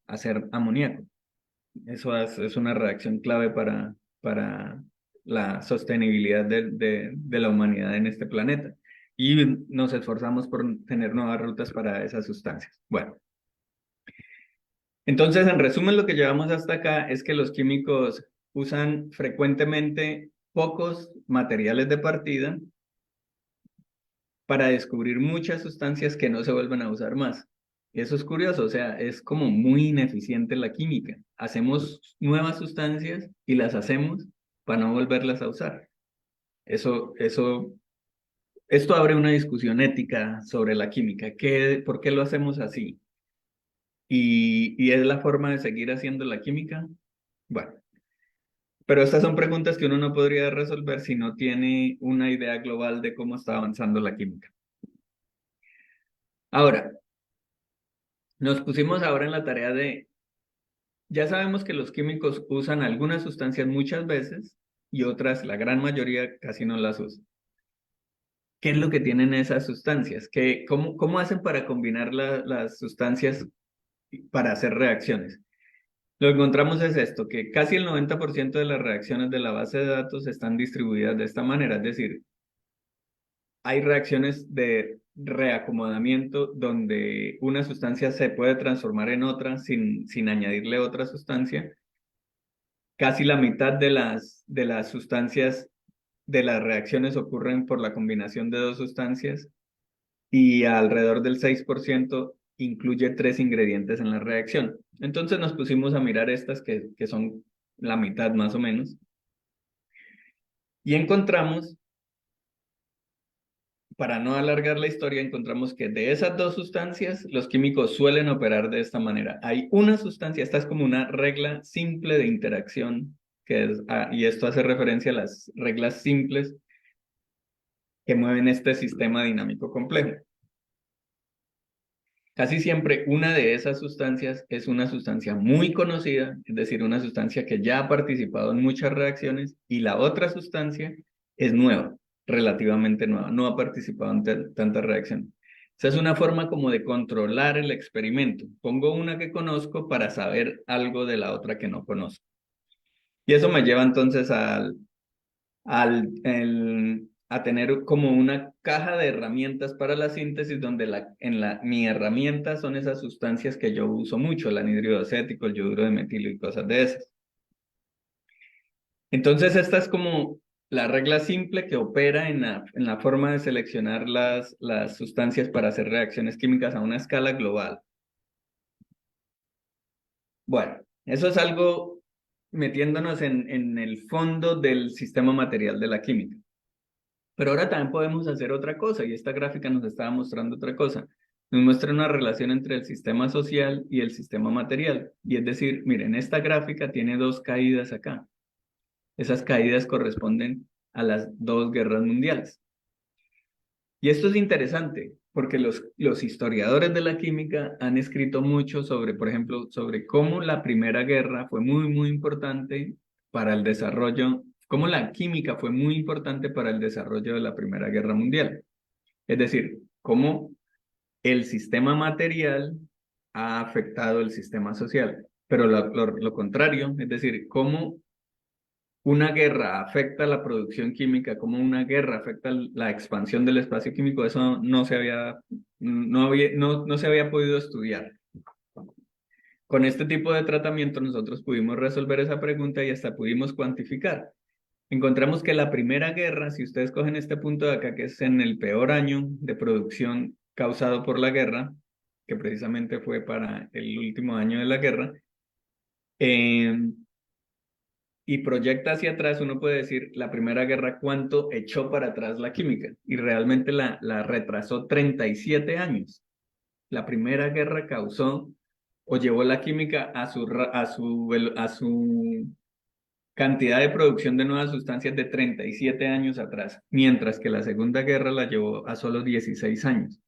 hacer amoníaco. Eso es una reacción clave para la sostenibilidad de la humanidad en este planeta. Y nos esforzamos por tener nuevas rutas para esas sustancias. Bueno, entonces, en resumen, lo que llevamos hasta acá es que los químicos usan frecuentemente pocos materiales de partida para descubrir muchas sustancias que no se vuelven a usar más. Y eso es curioso, o sea, es como muy ineficiente la química. Hacemos nuevas sustancias y las hacemos para no volverlas a usar. Esto abre una discusión ética sobre la química. ¿Por qué lo hacemos así? ¿Y es la forma de seguir haciendo la química? Bueno, pero estas son preguntas que uno no podría resolver si no tiene una idea global de cómo está avanzando la química. Ahora, nos pusimos ahora en la tarea ya sabemos que los químicos usan algunas sustancias muchas veces y otras, la gran mayoría, casi no las usan. ¿Qué es lo que tienen esas sustancias? ¿Cómo hacen para combinar las sustancias para hacer reacciones? Lo que encontramos es esto, que casi el 90% de las reacciones de la base de datos están distribuidas de esta manera, es decir, hay reacciones de reacomodamiento donde una sustancia se puede transformar en otra sin añadirle otra sustancia. Casi la mitad de las sustancias de las reacciones ocurren por la combinación de dos sustancias y alrededor del 6% incluye tres ingredientes en la reacción. Entonces nos pusimos a mirar estas que son la mitad más o menos y encontramos, para no alargar la historia, encontramos que de esas dos sustancias los químicos suelen operar de esta manera. Hay una sustancia, esta es como una regla simple de interacción, y esto hace referencia a las reglas simples que mueven este sistema dinámico complejo. Casi siempre una de esas sustancias es una sustancia muy conocida, es decir, una sustancia que ya ha participado en muchas reacciones, y la otra sustancia es nueva, relativamente nueva, no ha participado en tantas reacciones. Esa es una forma como de controlar el experimento. Pongo una que conozco para saber algo de la otra que no conozco. Y eso me lleva entonces a tener como una caja de herramientas para la síntesis donde mi herramienta son esas sustancias que yo uso mucho, el anhídrido acético, el yoduro de metilo y cosas de esas. Entonces esta es como la regla simple que opera en la forma de seleccionar las sustancias para hacer reacciones químicas a una escala global. Bueno, eso es algo metiéndonos en el fondo del sistema material de la química. Pero ahora también podemos hacer otra cosa, y esta gráfica nos estaba mostrando otra cosa. Nos muestra una relación entre el sistema social y el sistema material. Y es decir, miren, esta gráfica tiene dos caídas acá. Esas caídas corresponden a las dos guerras mundiales. Y esto es interesante, porque los historiadores de la química han escrito mucho sobre, por ejemplo, sobre cómo la Primera Guerra fue muy, muy importante para el desarrollo, cómo la química fue muy importante para el desarrollo de la Primera Guerra Mundial. Es decir, cómo el sistema material ha afectado el sistema social. Pero lo contrario, es decir, cómo una guerra afecta la producción química, como una guerra afecta la expansión del espacio químico, eso no se había podido estudiar. Con este tipo de tratamiento nosotros pudimos resolver esa pregunta y hasta pudimos cuantificar. Encontramos que la Primera Guerra, si ustedes cogen este punto de acá, que es en el peor año de producción causado por la guerra, que precisamente fue para el último año de la guerra, eh, y proyecta hacia atrás, uno puede decir, la Primera Guerra, ¿cuánto echó para atrás la química? Y realmente la retrasó 37 años. La Primera Guerra causó o llevó la química a su cantidad de producción de nuevas sustancias de 37 años atrás, mientras que la Segunda Guerra la llevó a solo 16 años.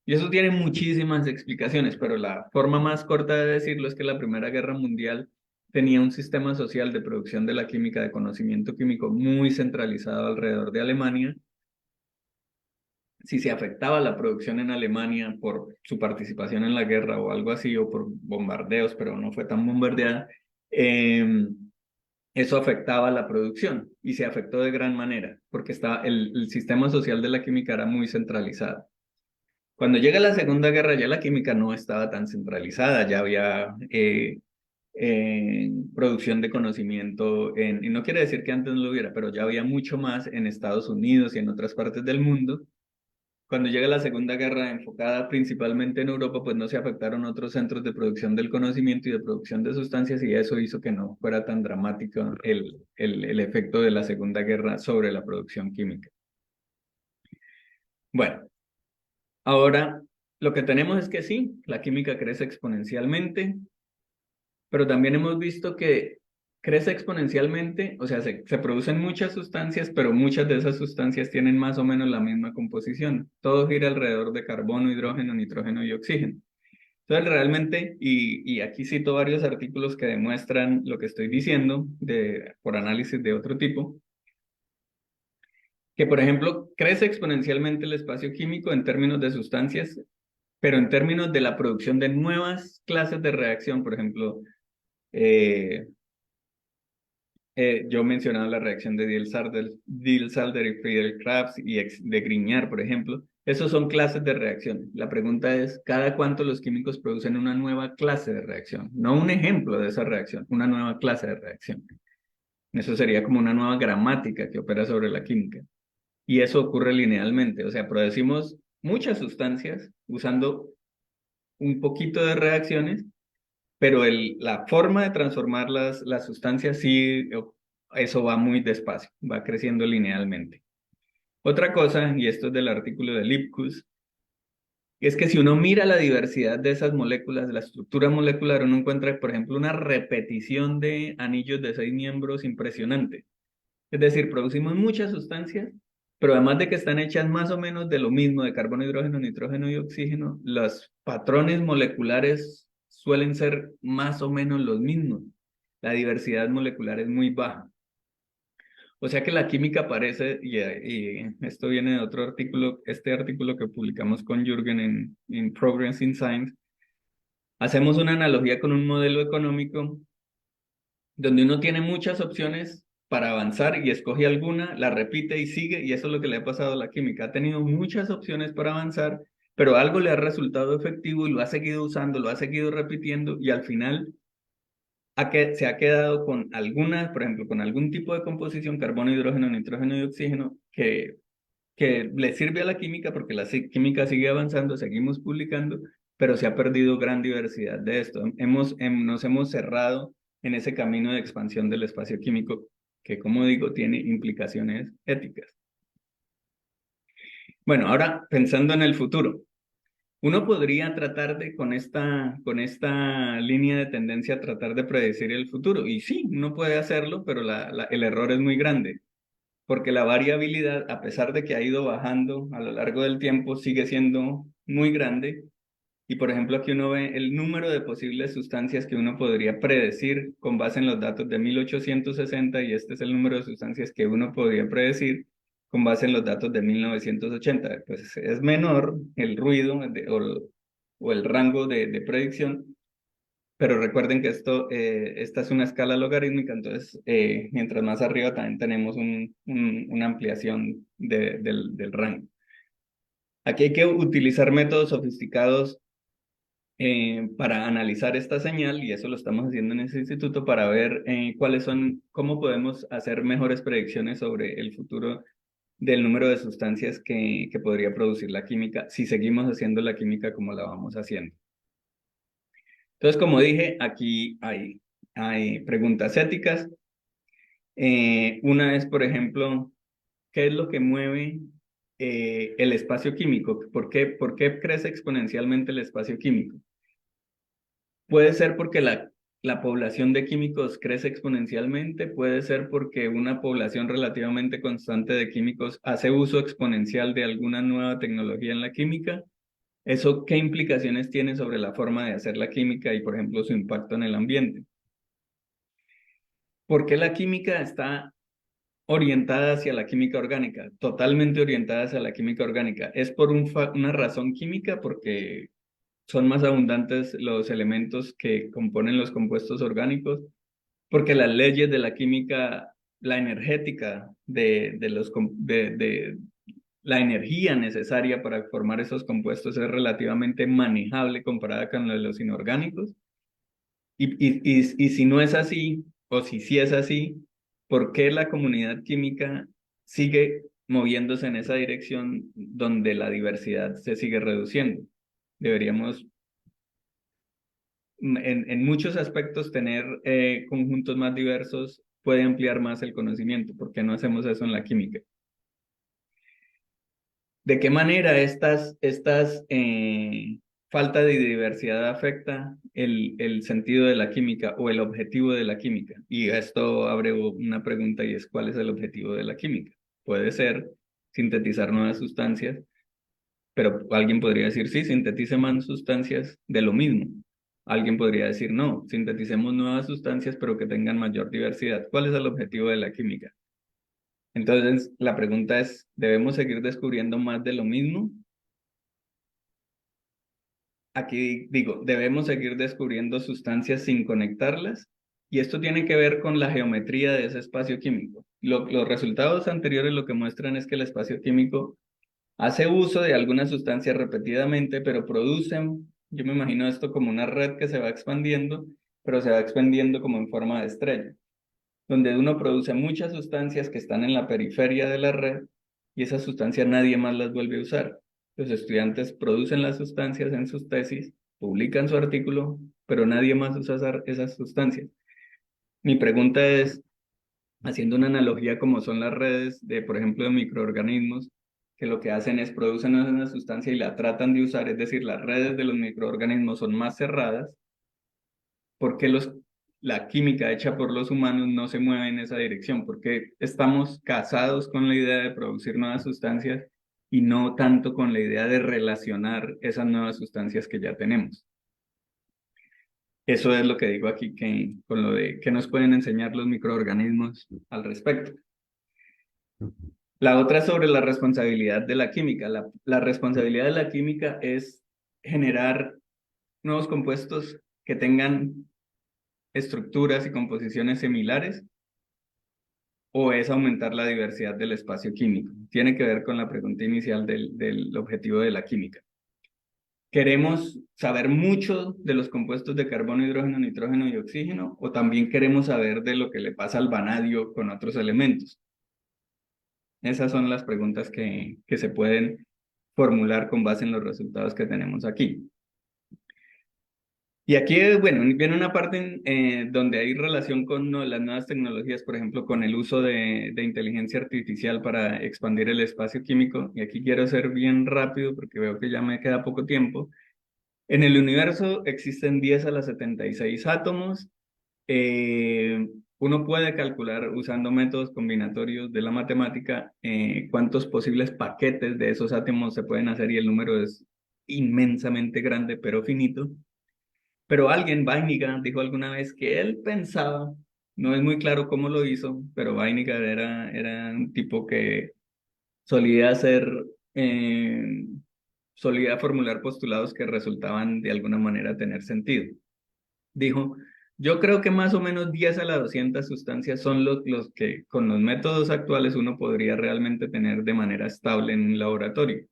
Y eso tiene muchísimas explicaciones, pero la forma más corta de decirlo es que la Primera Guerra Mundial tenía un sistema social de producción de la química, de conocimiento químico muy centralizado alrededor de Alemania. Si se afectaba la producción en Alemania por su participación en la guerra o algo así, o por bombardeos, pero no fue tan bombardeada, eso afectaba la producción y se afectó de gran manera, porque el sistema social de la química era muy centralizado. Cuando llega la Segunda Guerra, ya la química no estaba tan centralizada, ya había producción de conocimiento, y no quiere decir que antes no lo hubiera, pero ya había mucho más en Estados Unidos y en otras partes del mundo. Cuando llega la Segunda Guerra, enfocada principalmente en Europa, pues no se afectaron otros centros de producción del conocimiento y de producción de sustancias, y eso hizo que no fuera tan dramático el efecto de la Segunda Guerra sobre la producción química. Bueno, ahora lo que tenemos es que sí, la química crece exponencialmente, pero también hemos visto que crece exponencialmente, o sea, se producen muchas sustancias, pero muchas de esas sustancias tienen más o menos la misma composición. Todo gira alrededor de carbono, hidrógeno, nitrógeno y oxígeno. Entonces, realmente, y aquí cito varios artículos que demuestran lo que estoy diciendo por análisis de otro tipo, que por ejemplo, crece exponencialmente el espacio químico en términos de sustancias, pero en términos de la producción de nuevas clases de reacción, por ejemplo, eh, yo mencionaba la reacción de Diels-Alder y Friedel-Crafts y de Grignard, por ejemplo. Esos son clases de reacción. La pregunta es, ¿cada cuánto los químicos producen una nueva clase de reacción? No un ejemplo de esa reacción, una nueva clase de reacción. Eso sería como una nueva gramática que opera sobre la química. Y eso ocurre linealmente. O sea, producimos muchas sustancias usando un poquito de reacciones, pero la forma de transformar las sustancias sí, eso va muy despacio, va creciendo linealmente. Otra cosa, y esto es del artículo de Lipkus, es que si uno mira la diversidad de esas moléculas, la estructura molecular, uno encuentra, por ejemplo, una repetición de anillos de 6 miembros impresionante. Es decir, producimos muchas sustancias, pero además de que están hechas más o menos de lo mismo, de carbono, hidrógeno, nitrógeno y oxígeno, los patrones moleculares suelen ser más o menos los mismos. La diversidad molecular es muy baja. O sea que la química parece, y esto viene de otro artículo, este artículo que publicamos con Jürgen en Progress in Science, hacemos una analogía con un modelo económico donde uno tiene muchas opciones para avanzar y escoge alguna, la repite y sigue, y eso es lo que le ha pasado a la química. Ha tenido muchas opciones para avanzar, pero algo le ha resultado efectivo y lo ha seguido usando, lo ha seguido repitiendo, y al final se ha quedado con alguna, por ejemplo, con algún tipo de composición, carbono, hidrógeno, nitrógeno y oxígeno, que le sirve a la química porque la química sigue avanzando, seguimos publicando, pero se ha perdido gran diversidad de esto. Nos hemos cerrado en ese camino de expansión del espacio químico que, como digo, tiene implicaciones éticas. Bueno, ahora pensando en el futuro, uno podría tratar con esta línea de tendencia, tratar de predecir el futuro. Y sí, uno puede hacerlo, pero el error es muy grande, porque la variabilidad, a pesar de que ha ido bajando a lo largo del tiempo, sigue siendo muy grande. Y por ejemplo, aquí uno ve el número de posibles sustancias que uno podría predecir con base en los datos de 1860, y este es el número de sustancias que uno podría predecir con base en los datos de 1980. Pues es menor el ruido o el rango de predicción, pero recuerden que esta es una escala logarítmica, entonces mientras más arriba también tenemos una ampliación del rango. Aquí hay que utilizar métodos sofisticados para analizar esta señal, y eso lo estamos haciendo en ese instituto para ver cómo podemos hacer mejores predicciones sobre el futuro del número de sustancias que podría producir la química si seguimos haciendo la química como la vamos haciendo. Entonces, como dije, aquí hay preguntas éticas. Una es, por ejemplo, ¿qué es lo que mueve el espacio químico? ¿Por qué crece exponencialmente el espacio químico? Puede ser porque la población de químicos crece exponencialmente, puede ser porque una población relativamente constante de químicos hace uso exponencial de alguna nueva tecnología en la química. ¿Eso qué implicaciones tiene sobre la forma de hacer la química y, por ejemplo, su impacto en el ambiente? ¿Por qué la química está orientada hacia la química orgánica? Totalmente orientada hacia la química orgánica. ¿Es por una razón química? Porque son más abundantes los elementos que componen los compuestos orgánicos, porque las leyes de la química, la energética de la energía necesaria para formar esos compuestos es relativamente manejable comparada con la de los inorgánicos. Y si no es así, o si sí es así, ¿por qué la comunidad química sigue moviéndose en esa dirección donde la diversidad se sigue reduciendo? Deberíamos en muchos aspectos tener conjuntos más diversos puede ampliar más el conocimiento. ¿Por qué no hacemos eso en la química? ¿De qué manera estas falta de diversidad afecta el sentido de la química o el objetivo de la química? Y esto abre una pregunta y es, ¿cuál es el objetivo de la química? Puede ser sintetizar nuevas sustancias, pero alguien podría decir, sí, sintetice más sustancias de lo mismo. Alguien podría decir, no, sinteticemos nuevas sustancias, pero que tengan mayor diversidad. ¿Cuál es el objetivo de la química? Entonces, la pregunta es, ¿debemos seguir descubriendo más de lo mismo? Aquí digo, ¿debemos seguir descubriendo sustancias sin conectarlas? Y esto tiene que ver con la geometría de ese espacio químico. Los resultados anteriores lo que muestran es que el espacio químico hace uso de algunas sustancias repetidamente, pero producen, yo me imagino esto como una red que se va expandiendo, pero se va expandiendo como en forma de estrella, donde uno produce muchas sustancias que están en la periferia de la red y esas sustancias nadie más las vuelve a usar. Los estudiantes producen las sustancias en sus tesis, publican su artículo, pero nadie más usa esas sustancias. Mi pregunta es, haciendo una analogía como son las redes de, por ejemplo, de microorganismos, que lo que hacen es producen una sustancia y la tratan de usar, es decir, las redes de los microorganismos son más cerradas, ¿por qué la química hecha por los humanos no se mueve en esa dirección? ¿Por qué estamos casados con la idea de producir nuevas sustancias y no tanto con la idea de relacionar esas nuevas sustancias que ya tenemos? Eso es lo que digo aquí con lo de qué nos pueden enseñar los microorganismos al respecto. La otra es sobre la responsabilidad de la química. La responsabilidad de la química es generar nuevos compuestos que tengan estructuras y composiciones similares o es aumentar la diversidad del espacio químico. Tiene que ver con la pregunta inicial del objetivo de la química. ¿Queremos saber mucho de los compuestos de carbono, hidrógeno, nitrógeno y oxígeno o también queremos saber de lo que le pasa al vanadio con otros elementos? Esas son las preguntas que se pueden formular con base en los resultados que tenemos aquí. Y aquí, bueno, viene una parte donde hay relación con las nuevas tecnologías, por ejemplo, con el uso de inteligencia artificial para expandir el espacio químico. Y aquí quiero ser bien rápido porque veo que ya me queda poco tiempo. En el universo existen 10 a la 76 átomos. Uno puede calcular usando métodos combinatorios de la matemática cuántos posibles paquetes de esos átomos se pueden hacer y el número es inmensamente grande pero finito. Pero alguien, Weiniger, dijo alguna vez que él pensaba, no es muy claro cómo lo hizo, pero Weiniger era un tipo que solía hacer, eh, solía formular postulados que resultaban de alguna manera tener sentido. Dijo, yo creo que más o menos 10 a las 200 sustancias son los que con los métodos actuales uno podría realmente tener de manera estable en un laboratorio.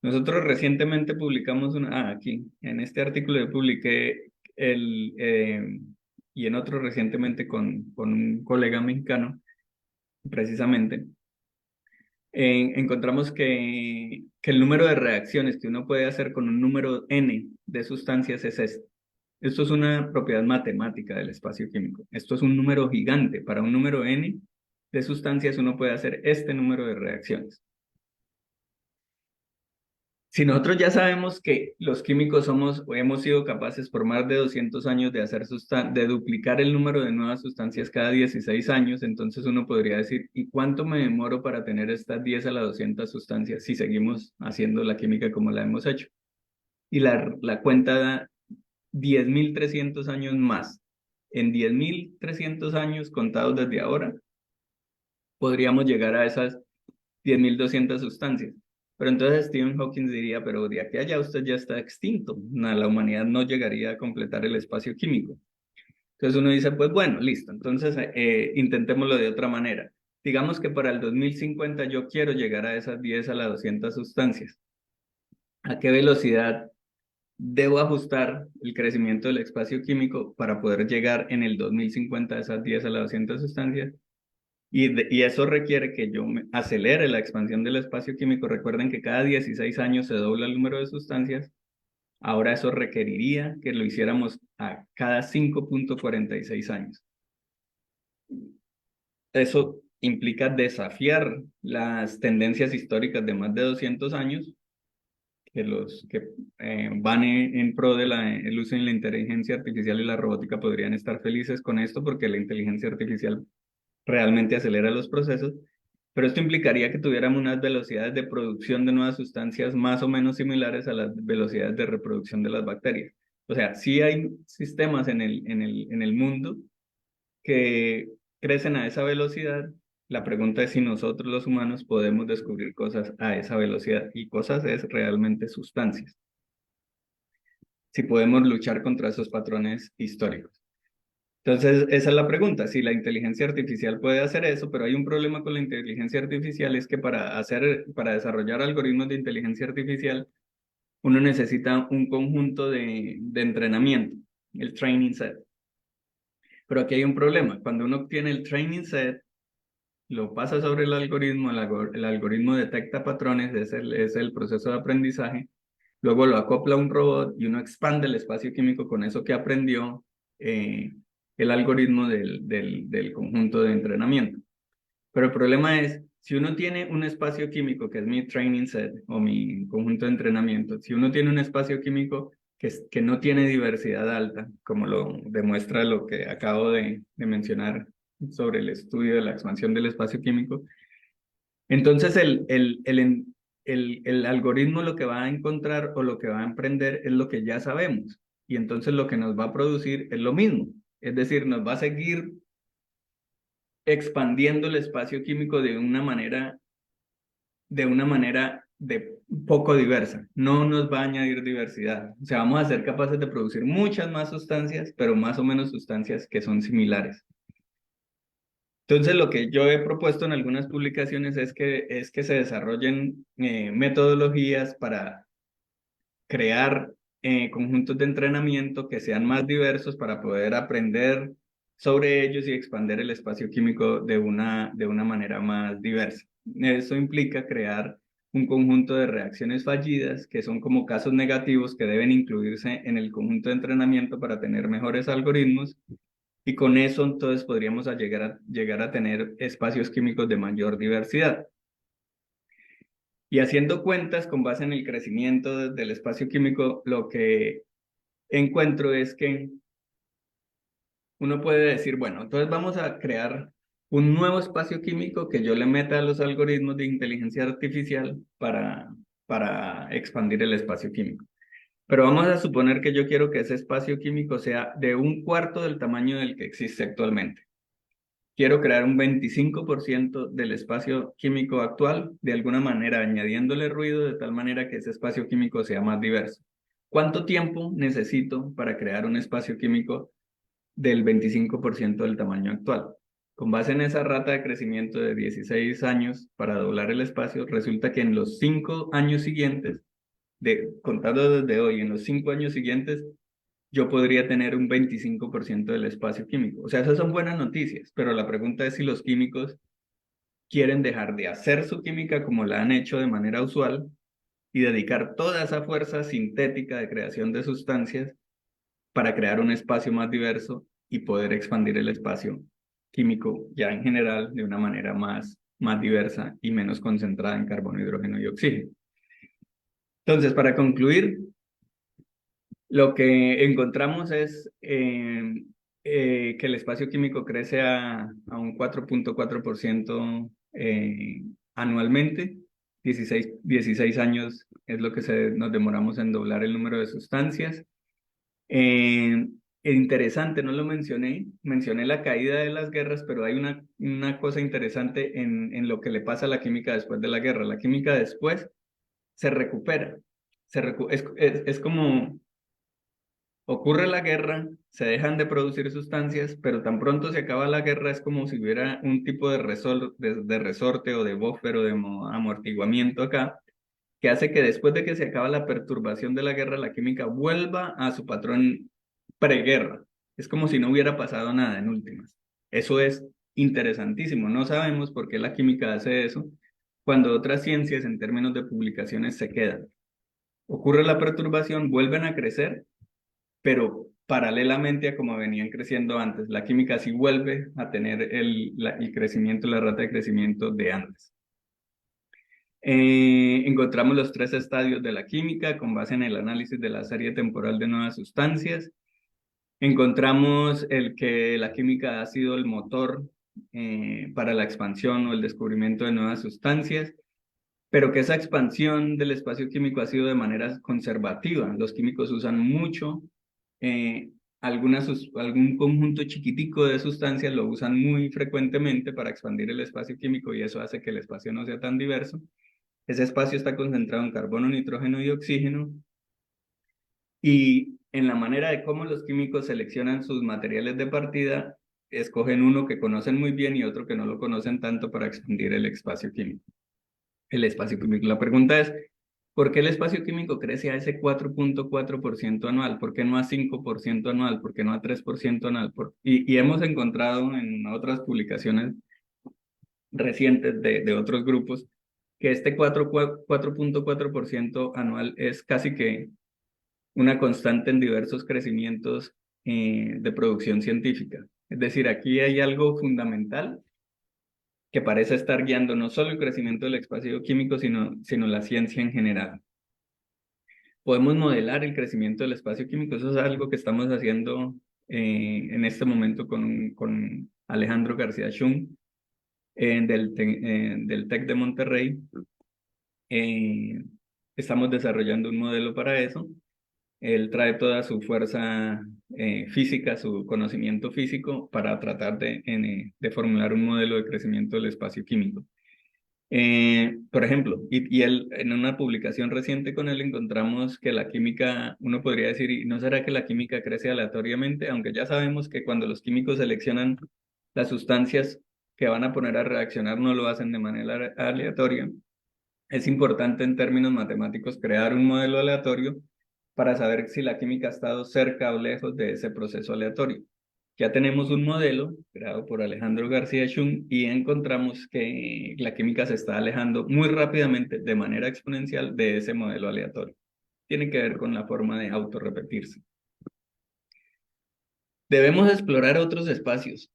Nosotros recientemente publicamos aquí, en este artículo yo publiqué y en otro recientemente con un colega mexicano, precisamente, encontramos que el número de reacciones que uno puede hacer con un número n de sustancias es este. Esto es una propiedad matemática del espacio químico. Esto es un número gigante. Para un número n de sustancias uno puede hacer este número de reacciones. Si nosotros ya sabemos que los químicos somos o hemos sido capaces por más de 200 años de duplicar el número de nuevas sustancias cada 16 años, entonces uno podría decir, ¿y cuánto me demoro para tener estas 10 a las 200 sustancias si seguimos haciendo la química como la hemos hecho? Y la cuenta da 10.300 años más. en 10.300 años contados desde ahora, podríamos llegar a esas 10.200 sustancias. Pero entonces Stephen Hawking diría, pero de aquí a allá usted ya está extinto, la humanidad no llegaría a completar el espacio químico. Entonces uno dice, pues bueno, listo, entonces intentémoslo de otra manera. Digamos que para el 2050 yo quiero llegar a esas 10 a las 200 sustancias. ¿A qué velocidad debo ajustar el crecimiento del espacio químico para poder llegar en el 2050 a esas 10 a las 200 sustancias? Y eso requiere que yo acelere la expansión del espacio químico. Recuerden que cada 16 años se dobla el número de sustancias. Ahora eso requeriría que lo hiciéramos a cada 5,46 años. Eso implica desafiar las tendencias históricas de más de 200 años, que los que van en pro del uso de la inteligencia artificial y la robótica podrían estar felices con esto porque la inteligencia artificial realmente acelera los procesos, pero esto implicaría que tuviéramos unas velocidades de producción de nuevas sustancias más o menos similares a las velocidades de reproducción de las bacterias. O sea, sí hay sistemas en el mundo que crecen a esa velocidad. La pregunta es si nosotros los humanos podemos descubrir cosas a esa velocidad, y cosas es realmente sustancias. Si podemos luchar contra esos patrones históricos. Entonces, esa es la pregunta, si la inteligencia artificial puede hacer eso, pero hay un problema con la inteligencia artificial, es que para desarrollar algoritmos de inteligencia artificial, uno necesita un conjunto de entrenamiento, el training set. Pero aquí hay un problema, cuando uno obtiene el training set, lo pasa sobre el algoritmo, el algoritmo detecta patrones, es el proceso de aprendizaje, luego lo acopla a un robot y uno expande el espacio químico con eso que aprendió el algoritmo del conjunto de entrenamiento. Pero el problema es, si uno tiene un espacio químico, que es mi training set o mi conjunto de entrenamiento, si uno tiene un espacio químico que no tiene diversidad alta, como lo demuestra lo que acabo de mencionar sobre el estudio de la expansión del espacio químico, entonces el algoritmo lo que va a encontrar o lo que va a emprender es lo que ya sabemos. Y entonces lo que nos va a producir es lo mismo. Es decir, nos va a seguir expandiendo el espacio químico de poco diversa. No nos va a añadir diversidad. O sea, vamos a ser capaces de producir muchas más sustancias, pero más o menos sustancias que son similares. Entonces, lo que yo he propuesto en algunas publicaciones es que se desarrollen metodologías para crear conjuntos de entrenamiento que sean más diversos para poder aprender sobre ellos y expandir el espacio químico de una manera más diversa. Eso implica crear un conjunto de reacciones fallidas que son como casos negativos que deben incluirse en el conjunto de entrenamiento para tener mejores algoritmos, y con eso entonces podríamos llegar a tener espacios químicos de mayor diversidad. Y haciendo cuentas con base en el crecimiento del espacio químico, lo que encuentro es que uno puede decir, bueno, entonces vamos a crear un nuevo espacio químico que yo le meta a los algoritmos de inteligencia artificial para expandir el espacio químico. Pero vamos a suponer que yo quiero que ese espacio químico sea de un cuarto del tamaño del que existe actualmente. Quiero crear un 25% del espacio químico actual, de alguna manera añadiéndole ruido de tal manera que ese espacio químico sea más diverso. ¿Cuánto tiempo necesito para crear un espacio químico del 25% del tamaño actual? Con base en esa rata de crecimiento de 16 años para doblar el espacio, resulta que en los 5 años siguientes, contando desde hoy, en los 5 años siguientes, yo podría tener un 25% del espacio químico. O sea, esas son buenas noticias, pero la pregunta es si los químicos quieren dejar de hacer su química como la han hecho de manera usual y dedicar toda esa fuerza sintética de creación de sustancias para crear un espacio más diverso y poder expandir el espacio químico ya en general de una manera más diversa y menos concentrada en carbono, hidrógeno y oxígeno. Entonces, para concluir, lo que encontramos es que el espacio químico crece a un 4,4% anualmente. 16 años es lo que nos demoramos en doblar el número de sustancias. Interesante, no lo mencioné la caída de las guerras, pero hay una cosa interesante en lo que le pasa a la química después de la guerra. La química después se recupera. Es como ocurre la guerra, se dejan de producir sustancias, pero tan pronto se acaba la guerra es como si hubiera un tipo de resorte o de buffer o de amortiguamiento acá, que hace que después de que se acaba la perturbación de la guerra, la química vuelva a su patrón preguerra. Es como si no hubiera pasado nada en últimas. Eso es interesantísimo. No sabemos por qué la química hace eso cuando otras ciencias en términos de publicaciones se quedan. Ocurre la perturbación, vuelven a crecer, pero paralelamente a como venían creciendo antes. La química sí vuelve a tener el crecimiento, la rata de crecimiento de antes. Encontramos los tres estadios de la química con base en el análisis de la serie temporal de nuevas sustancias. Encontramos el que la química ha sido el motor para la expansión o el descubrimiento de nuevas sustancias, pero que esa expansión del espacio químico ha sido de manera conservativa. Los químicos usan mucho eh, algún conjunto chiquitico de sustancias, lo usan muy frecuentemente para expandir el espacio químico y eso hace que el espacio no sea tan diverso. Ese espacio está concentrado en carbono, nitrógeno y oxígeno. Y en la manera de cómo los químicos seleccionan sus materiales de partida, escogen uno que conocen muy bien y otro que no lo conocen tanto para expandir el espacio químico. El espacio químico. La pregunta es, ¿por qué el espacio químico crece a ese 4.4% anual? ¿Por qué no a 5% anual? ¿Por qué no a 3% anual? Y hemos encontrado en otras publicaciones recientes de otros grupos que este 4.4% anual es casi que una constante en diversos crecimientos de producción científica. Es decir, aquí hay algo fundamental que parece estar guiando no solo el crecimiento del espacio químico, sino la ciencia en general. Podemos modelar el crecimiento del espacio químico, eso es algo que estamos haciendo en este momento con Alejandro García Schum del TEC de Monterrey. Eh, Estamos desarrollando un modelo para eso. Él trae toda su fuerza física, su conocimiento físico para tratar de formular un modelo de crecimiento del espacio químico. Por ejemplo, y él, en una publicación reciente con él encontramos que la química, uno podría decir, ¿y no será que la química crece aleatoriamente? Aunque ya sabemos que cuando los químicos seleccionan las sustancias que van a poner a reaccionar no lo hacen de manera aleatoria. Es importante en términos matemáticos crear un modelo aleatorio para saber si la química ha estado cerca o lejos de ese proceso aleatorio. Ya tenemos un modelo creado por Alejandro García Schum y encontramos que la química se está alejando muy rápidamente de manera exponencial de ese modelo aleatorio. Tiene que ver con la forma de autorrepetirse. Debemos explorar otros espacios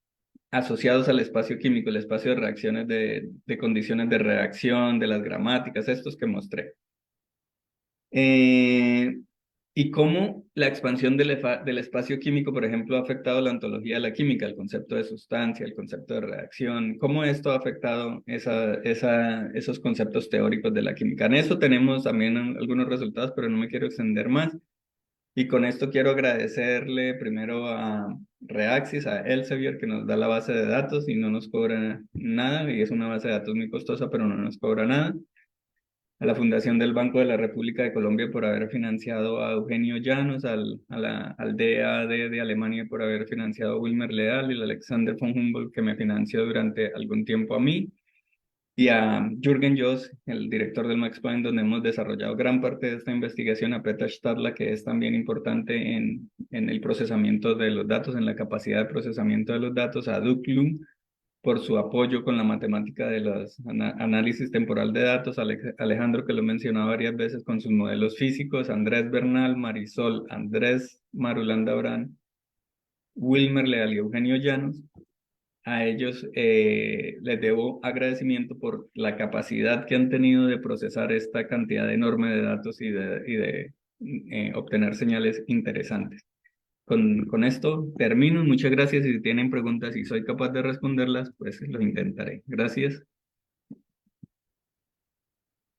asociados al espacio químico, el espacio de reacciones de condiciones de reacción, de las gramáticas, estos que mostré. Eh, y cómo la expansión del espacio químico, por ejemplo, ha afectado la ontología de la química, el concepto de sustancia, el concepto de reacción, cómo esto ha afectado esos conceptos teóricos de la química. En eso tenemos también algunos resultados, pero no me quiero extender más. Y con esto quiero agradecerle primero a Reaxis, a Elsevier, que nos da la base de datos y no nos cobra nada, y es una base de datos muy costosa, pero no nos cobra nada. A la Fundación del Banco de la República de Colombia por haber financiado a Eugenio Llanos, al DAAD de Alemania por haber financiado a Wilmer Leal y al Alexander von Humboldt que me financió durante algún tiempo a mí, y a Jürgen Joss, el director del Max Planck, donde hemos desarrollado gran parte de esta investigación, a Peter Stadler, que es también importante en el procesamiento de los datos, en la capacidad de procesamiento de los datos, a Doug Lum, por su apoyo con la matemática de los análisis temporal de datos, Alejandro, que lo mencionaba varias veces con sus modelos físicos, Andrés Bernal, Marisol, Andrés Marulanda Brand, Wilmer Leal y Eugenio Llanos. A ellos les debo agradecimiento por la capacidad que han tenido de procesar esta cantidad enorme de datos y de obtener señales interesantes. Con esto termino. Muchas gracias. Si tienen preguntas y soy capaz de responderlas, pues lo intentaré. Gracias.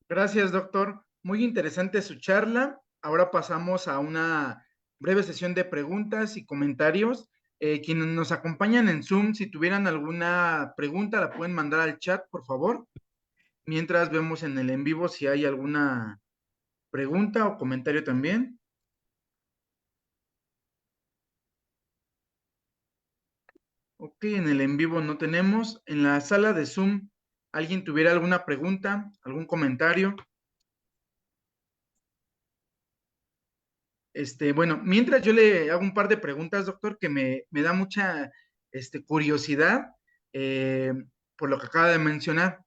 Gracias, doctor. Muy interesante su charla. Ahora pasamos a una breve sesión de preguntas y comentarios. Quienes nos acompañan en Zoom, si tuvieran alguna pregunta, la pueden mandar al chat, por favor. Mientras vemos en el en vivo si hay alguna pregunta o comentario también. Ok, en el en vivo no tenemos. En la sala de Zoom, ¿alguien tuviera alguna pregunta, algún comentario? Bueno, mientras yo le hago un par de preguntas, doctor, que me da mucha curiosidad eh, por lo que acaba de mencionar.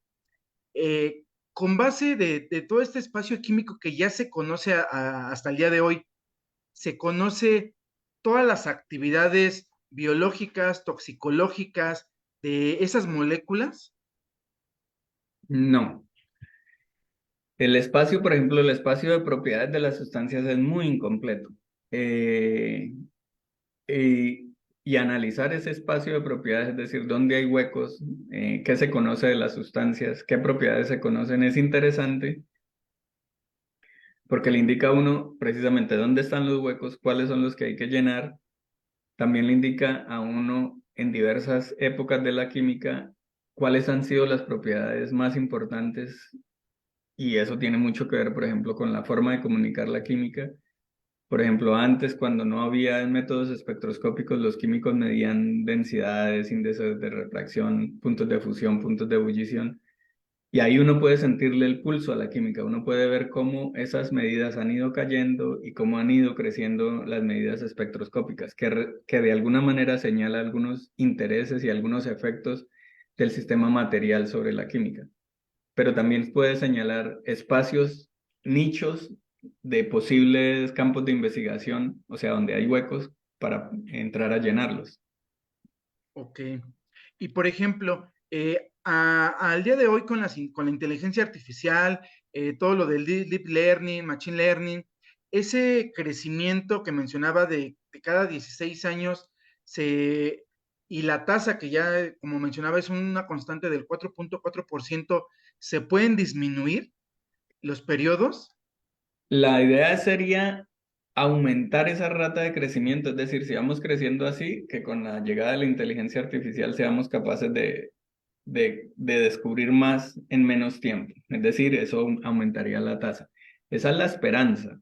Eh, con base de todo este espacio químico que ya se conoce hasta el día de hoy, se conoce todas las actividades biológicas, toxicológicas de esas moléculas. No. El espacio, por ejemplo, el espacio de propiedades de las sustancias es muy incompleto. Eh, y, y analizar ese espacio de propiedades, es decir, dónde hay huecos, qué se conoce de las sustancias, qué propiedades se conocen, es interesante porque le indica a uno precisamente dónde están los huecos, cuáles son los que hay que llenar. También le indica a uno en diversas épocas de la química cuáles han sido las propiedades más importantes y eso tiene mucho que ver, por ejemplo, con la forma de comunicar la química. Por ejemplo, antes, cuando no había métodos espectroscópicos, los químicos medían densidades, índices de refracción, puntos de fusión, puntos de ebullición, y ahí uno puede sentirle el pulso a la química, uno puede ver cómo esas medidas han ido cayendo y cómo han ido creciendo las medidas espectroscópicas, que de alguna manera señala algunos intereses y algunos efectos del sistema material sobre la química, pero también puede señalar espacios, nichos de posibles campos de investigación, o sea, donde hay huecos para entrar a llenarlos. Ok. Y por ejemplo, al día de hoy con la inteligencia artificial, todo lo del deep learning, machine learning, ese crecimiento que mencionaba de cada 16 años, y la tasa que ya, como mencionaba, es una constante del 4.4%, ¿se pueden disminuir los periodos? La idea sería aumentar esa rata de crecimiento, es decir, si vamos creciendo así, que con la llegada de la inteligencia artificial seamos capaces de descubrir más en menos tiempo. Es decir, eso aumentaría la tasa. Esa es la esperanza.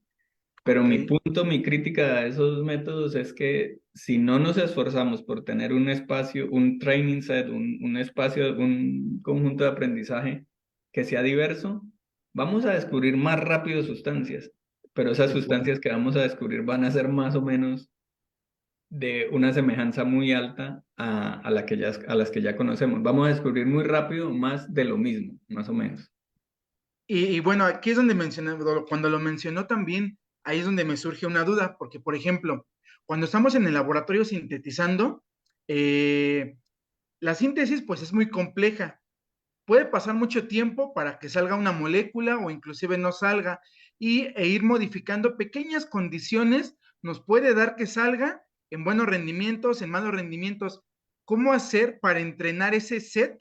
Pero Ok, mi punto, mi crítica a esos métodos es que si no nos esforzamos por tener un espacio, un training set, un espacio, un conjunto de aprendizaje que sea diverso, vamos a descubrir más rápido sustancias, pero esas de acuerdo. sustancias que vamos a descubrir van a ser más o menos de una semejanza muy alta a las que ya conocemos. Vamos a descubrir muy rápido más de lo mismo, más o menos. Y bueno, aquí es donde cuando lo mencionó también, ahí es donde me surge una duda, porque por ejemplo, cuando estamos en el laboratorio sintetizando, eh, la síntesis pues es muy compleja. Puede pasar mucho tiempo para que salga una molécula o inclusive no salga e ir modificando pequeñas condiciones nos puede dar que salga en buenos rendimientos, en malos rendimientos. ¿Cómo hacer para entrenar ese set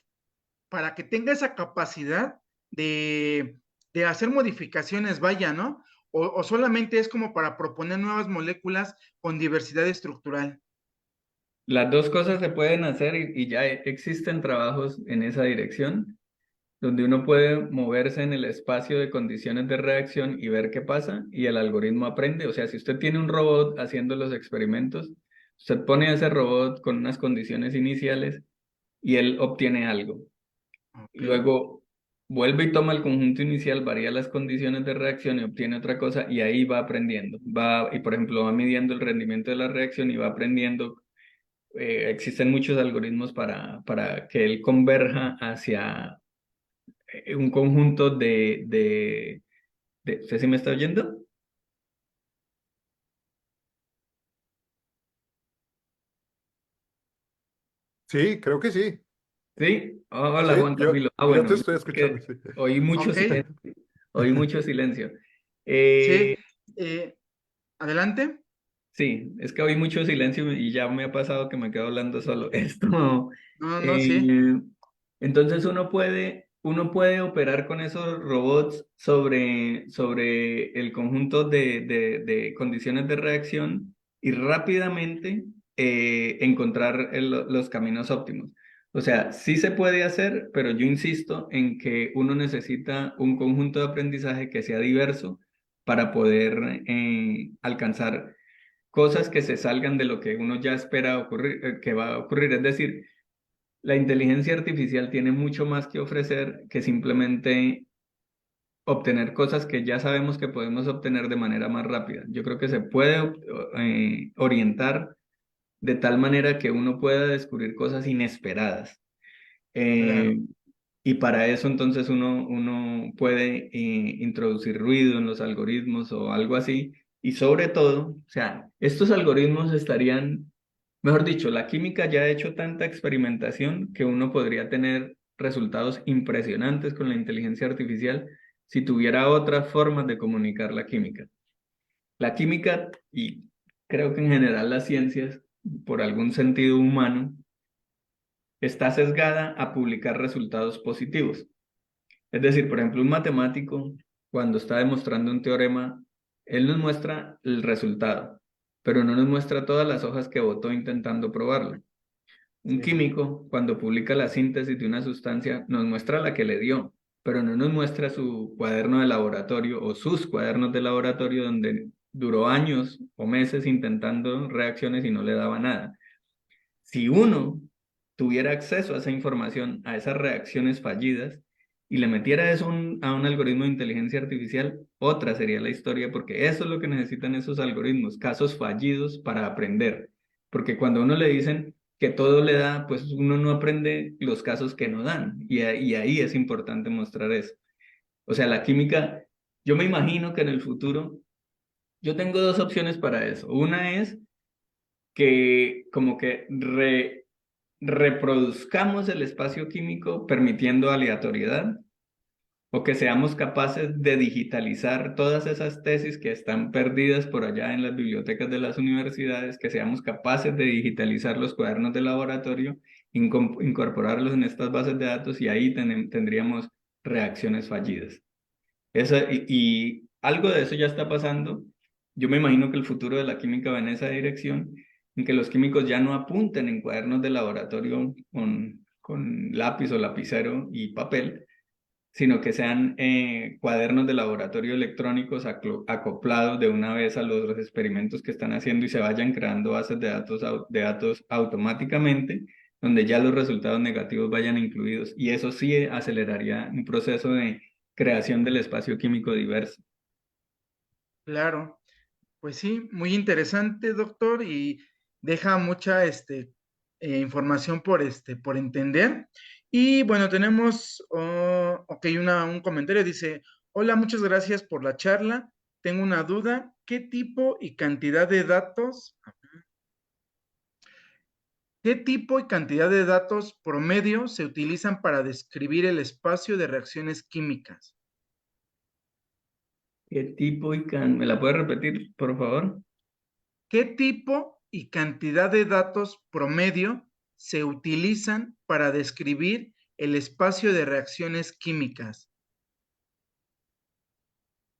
para que tenga esa capacidad de, de hacer modificaciones, vaya, ¿no? O solamente es como para proponer nuevas moléculas con diversidad estructural. Las dos cosas se pueden hacer y ya existen trabajos en esa dirección, donde uno puede moverse en el espacio de condiciones de reacción y ver qué pasa y el algoritmo aprende. O sea, si usted tiene un robot haciendo los experimentos, usted pone a ese robot con unas condiciones iniciales y él obtiene algo. Ok. Luego vuelve y toma el conjunto inicial, varía las condiciones de reacción y obtiene otra cosa y ahí va aprendiendo. Y por ejemplo, va midiendo el rendimiento de la reacción y va aprendiendo. Existen muchos algoritmos para que él converja hacia un conjunto ¿Usted sí me está oyendo? Sí, creo que sí. Sí. Sí, Hola, Juan Camilo. yo Bueno, te estoy escuchando, que sí. oí mucho Ok, silencio. Oí mucho silencio. sí. Eh, Adelante. sí, es que oí mucho silencio y ya me ha pasado que me quedo hablando solo. Esto, No, no, sí. eh, entonces uno puede operar con esos robots sobre el conjunto de condiciones de reacción y rápidamente encontrar los caminos óptimos. O sea, sí se puede hacer, pero yo insisto en que uno necesita un conjunto de aprendizaje que sea diverso para poder alcanzar cosas que se salgan de lo que uno ya espera ocurrir, que va a ocurrir. Es decir, la inteligencia artificial tiene mucho más que ofrecer que simplemente obtener cosas que ya sabemos que podemos obtener de manera más rápida. Yo creo que se puede orientar de tal manera que uno pueda descubrir cosas inesperadas. Claro, Eh, y para eso entonces uno puede introducir ruido en los algoritmos o algo así. Y sobre todo, o sea, estos algoritmos estarían, mejor dicho, la química ya ha hecho tanta experimentación que uno podría tener resultados impresionantes con la inteligencia artificial si tuviera otras formas de comunicar la química. La química, y creo que en general las ciencias, por algún sentido humano, está sesgada a publicar resultados positivos. Es decir, por ejemplo, un matemático, cuando está demostrando un teorema, él nos muestra el resultado, pero no nos muestra todas las hojas que botó intentando probarlo. Un sí, químico, cuando publica la síntesis de una sustancia, nos muestra la que le dio, pero no nos muestra su cuaderno de laboratorio o sus cuadernos de laboratorio donde duró años o meses intentando reacciones y no le daba nada. Si uno tuviera acceso a esa información, a esas reacciones fallidas, y le metiera eso a un algoritmo de inteligencia artificial, otra sería la historia, porque eso es lo que necesitan esos algoritmos, casos fallidos para aprender. Porque cuando a uno le dicen que todo le da, pues uno no aprende los casos que no dan, y ahí es importante mostrar eso. O sea, la química, yo me imagino que en el futuro, yo tengo dos opciones para eso. Una es que como que reproduzcamos el espacio químico permitiendo aleatoriedad o que seamos capaces de digitalizar todas esas tesis que están perdidas por allá en las bibliotecas de las universidades, que seamos capaces de digitalizar los cuadernos de laboratorio, incorporarlos en estas bases de datos y ahí tendríamos reacciones fallidas. Y algo de eso ya está pasando. Yo me imagino que el futuro de la química va en esa dirección, en que los químicos ya no apunten en cuadernos de laboratorio con lápiz o lapicero y papel, sino que sean cuadernos de laboratorio electrónicos acoplados de una vez a los experimentos que están haciendo y se vayan creando bases de datos automáticamente, donde ya los resultados negativos vayan incluidos. Y eso sí aceleraría un proceso de creación del espacio químico diverso. claro. Pues sí, muy interesante, doctor, y deja mucha información por entender. Y bueno, tenemos, ok, un comentario, dice, hola, muchas gracias por la charla. Tengo una duda, qué tipo y cantidad de datos promedio se utilizan para describir el espacio de reacciones químicas? ¿Qué tipo y ¿Me la puede repetir, por favor? ¿Qué tipo y cantidad de datos promedio se utilizan para describir el espacio de reacciones químicas?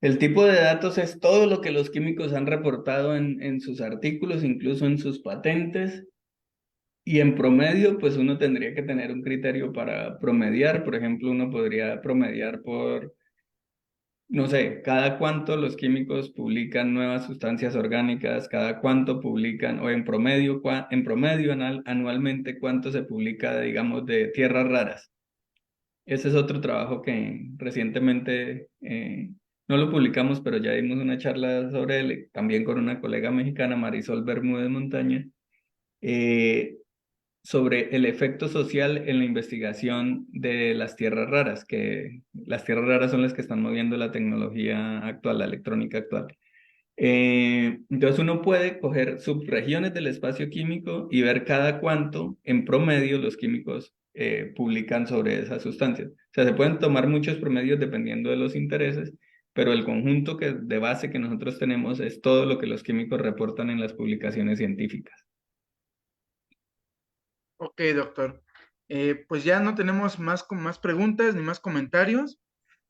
El tipo de datos es todo lo que los químicos han reportado en sus artículos, incluso en sus patentes. Y en promedio, pues uno tendría que tener un criterio para promediar. Por ejemplo, uno podría promediar por, no sé, cada cuánto los químicos publican nuevas sustancias orgánicas, cada cuánto publican, o en promedio, anualmente, cuánto se publica, digamos, de tierras raras. Ese es otro trabajo que recientemente no lo publicamos, pero ya dimos una charla sobre él, también con una colega mexicana, Marisol Bermúdez Montaña, eh, sobre el efecto social en la investigación de las tierras raras, que las tierras raras son las que están moviendo la tecnología actual, la electrónica actual. Entonces uno puede coger subregiones del espacio químico y ver cada cuánto en promedio los químicos publican sobre esas sustancias. O sea, se pueden tomar muchos promedios dependiendo de los intereses, pero el conjunto de base que nosotros tenemos es todo lo que los químicos reportan en las publicaciones científicas. Ok, doctor. Pues ya no tenemos más preguntas ni más comentarios.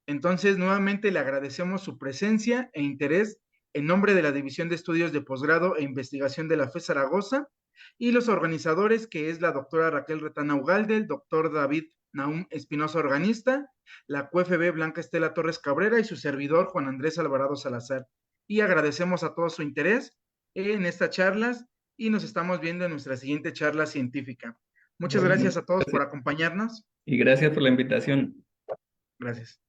Entonces, nuevamente le agradecemos su presencia e interés en nombre de la División de Estudios de Posgrado e Investigación de la FE Zaragoza, y los organizadores, que es la doctora Raquel Retana Ugalde, el doctor David Naum Espinosa, organista, la QFB Blanca Estela Torres Cabrera y su servidor Juan Andrés Alvarado Salazar. Y agradecemos a todos su interés en estas charlas y nos estamos viendo en nuestra siguiente charla científica. Muchas Bueno, gracias a todos por gracias. acompañarnos. Y gracias por la invitación. Gracias.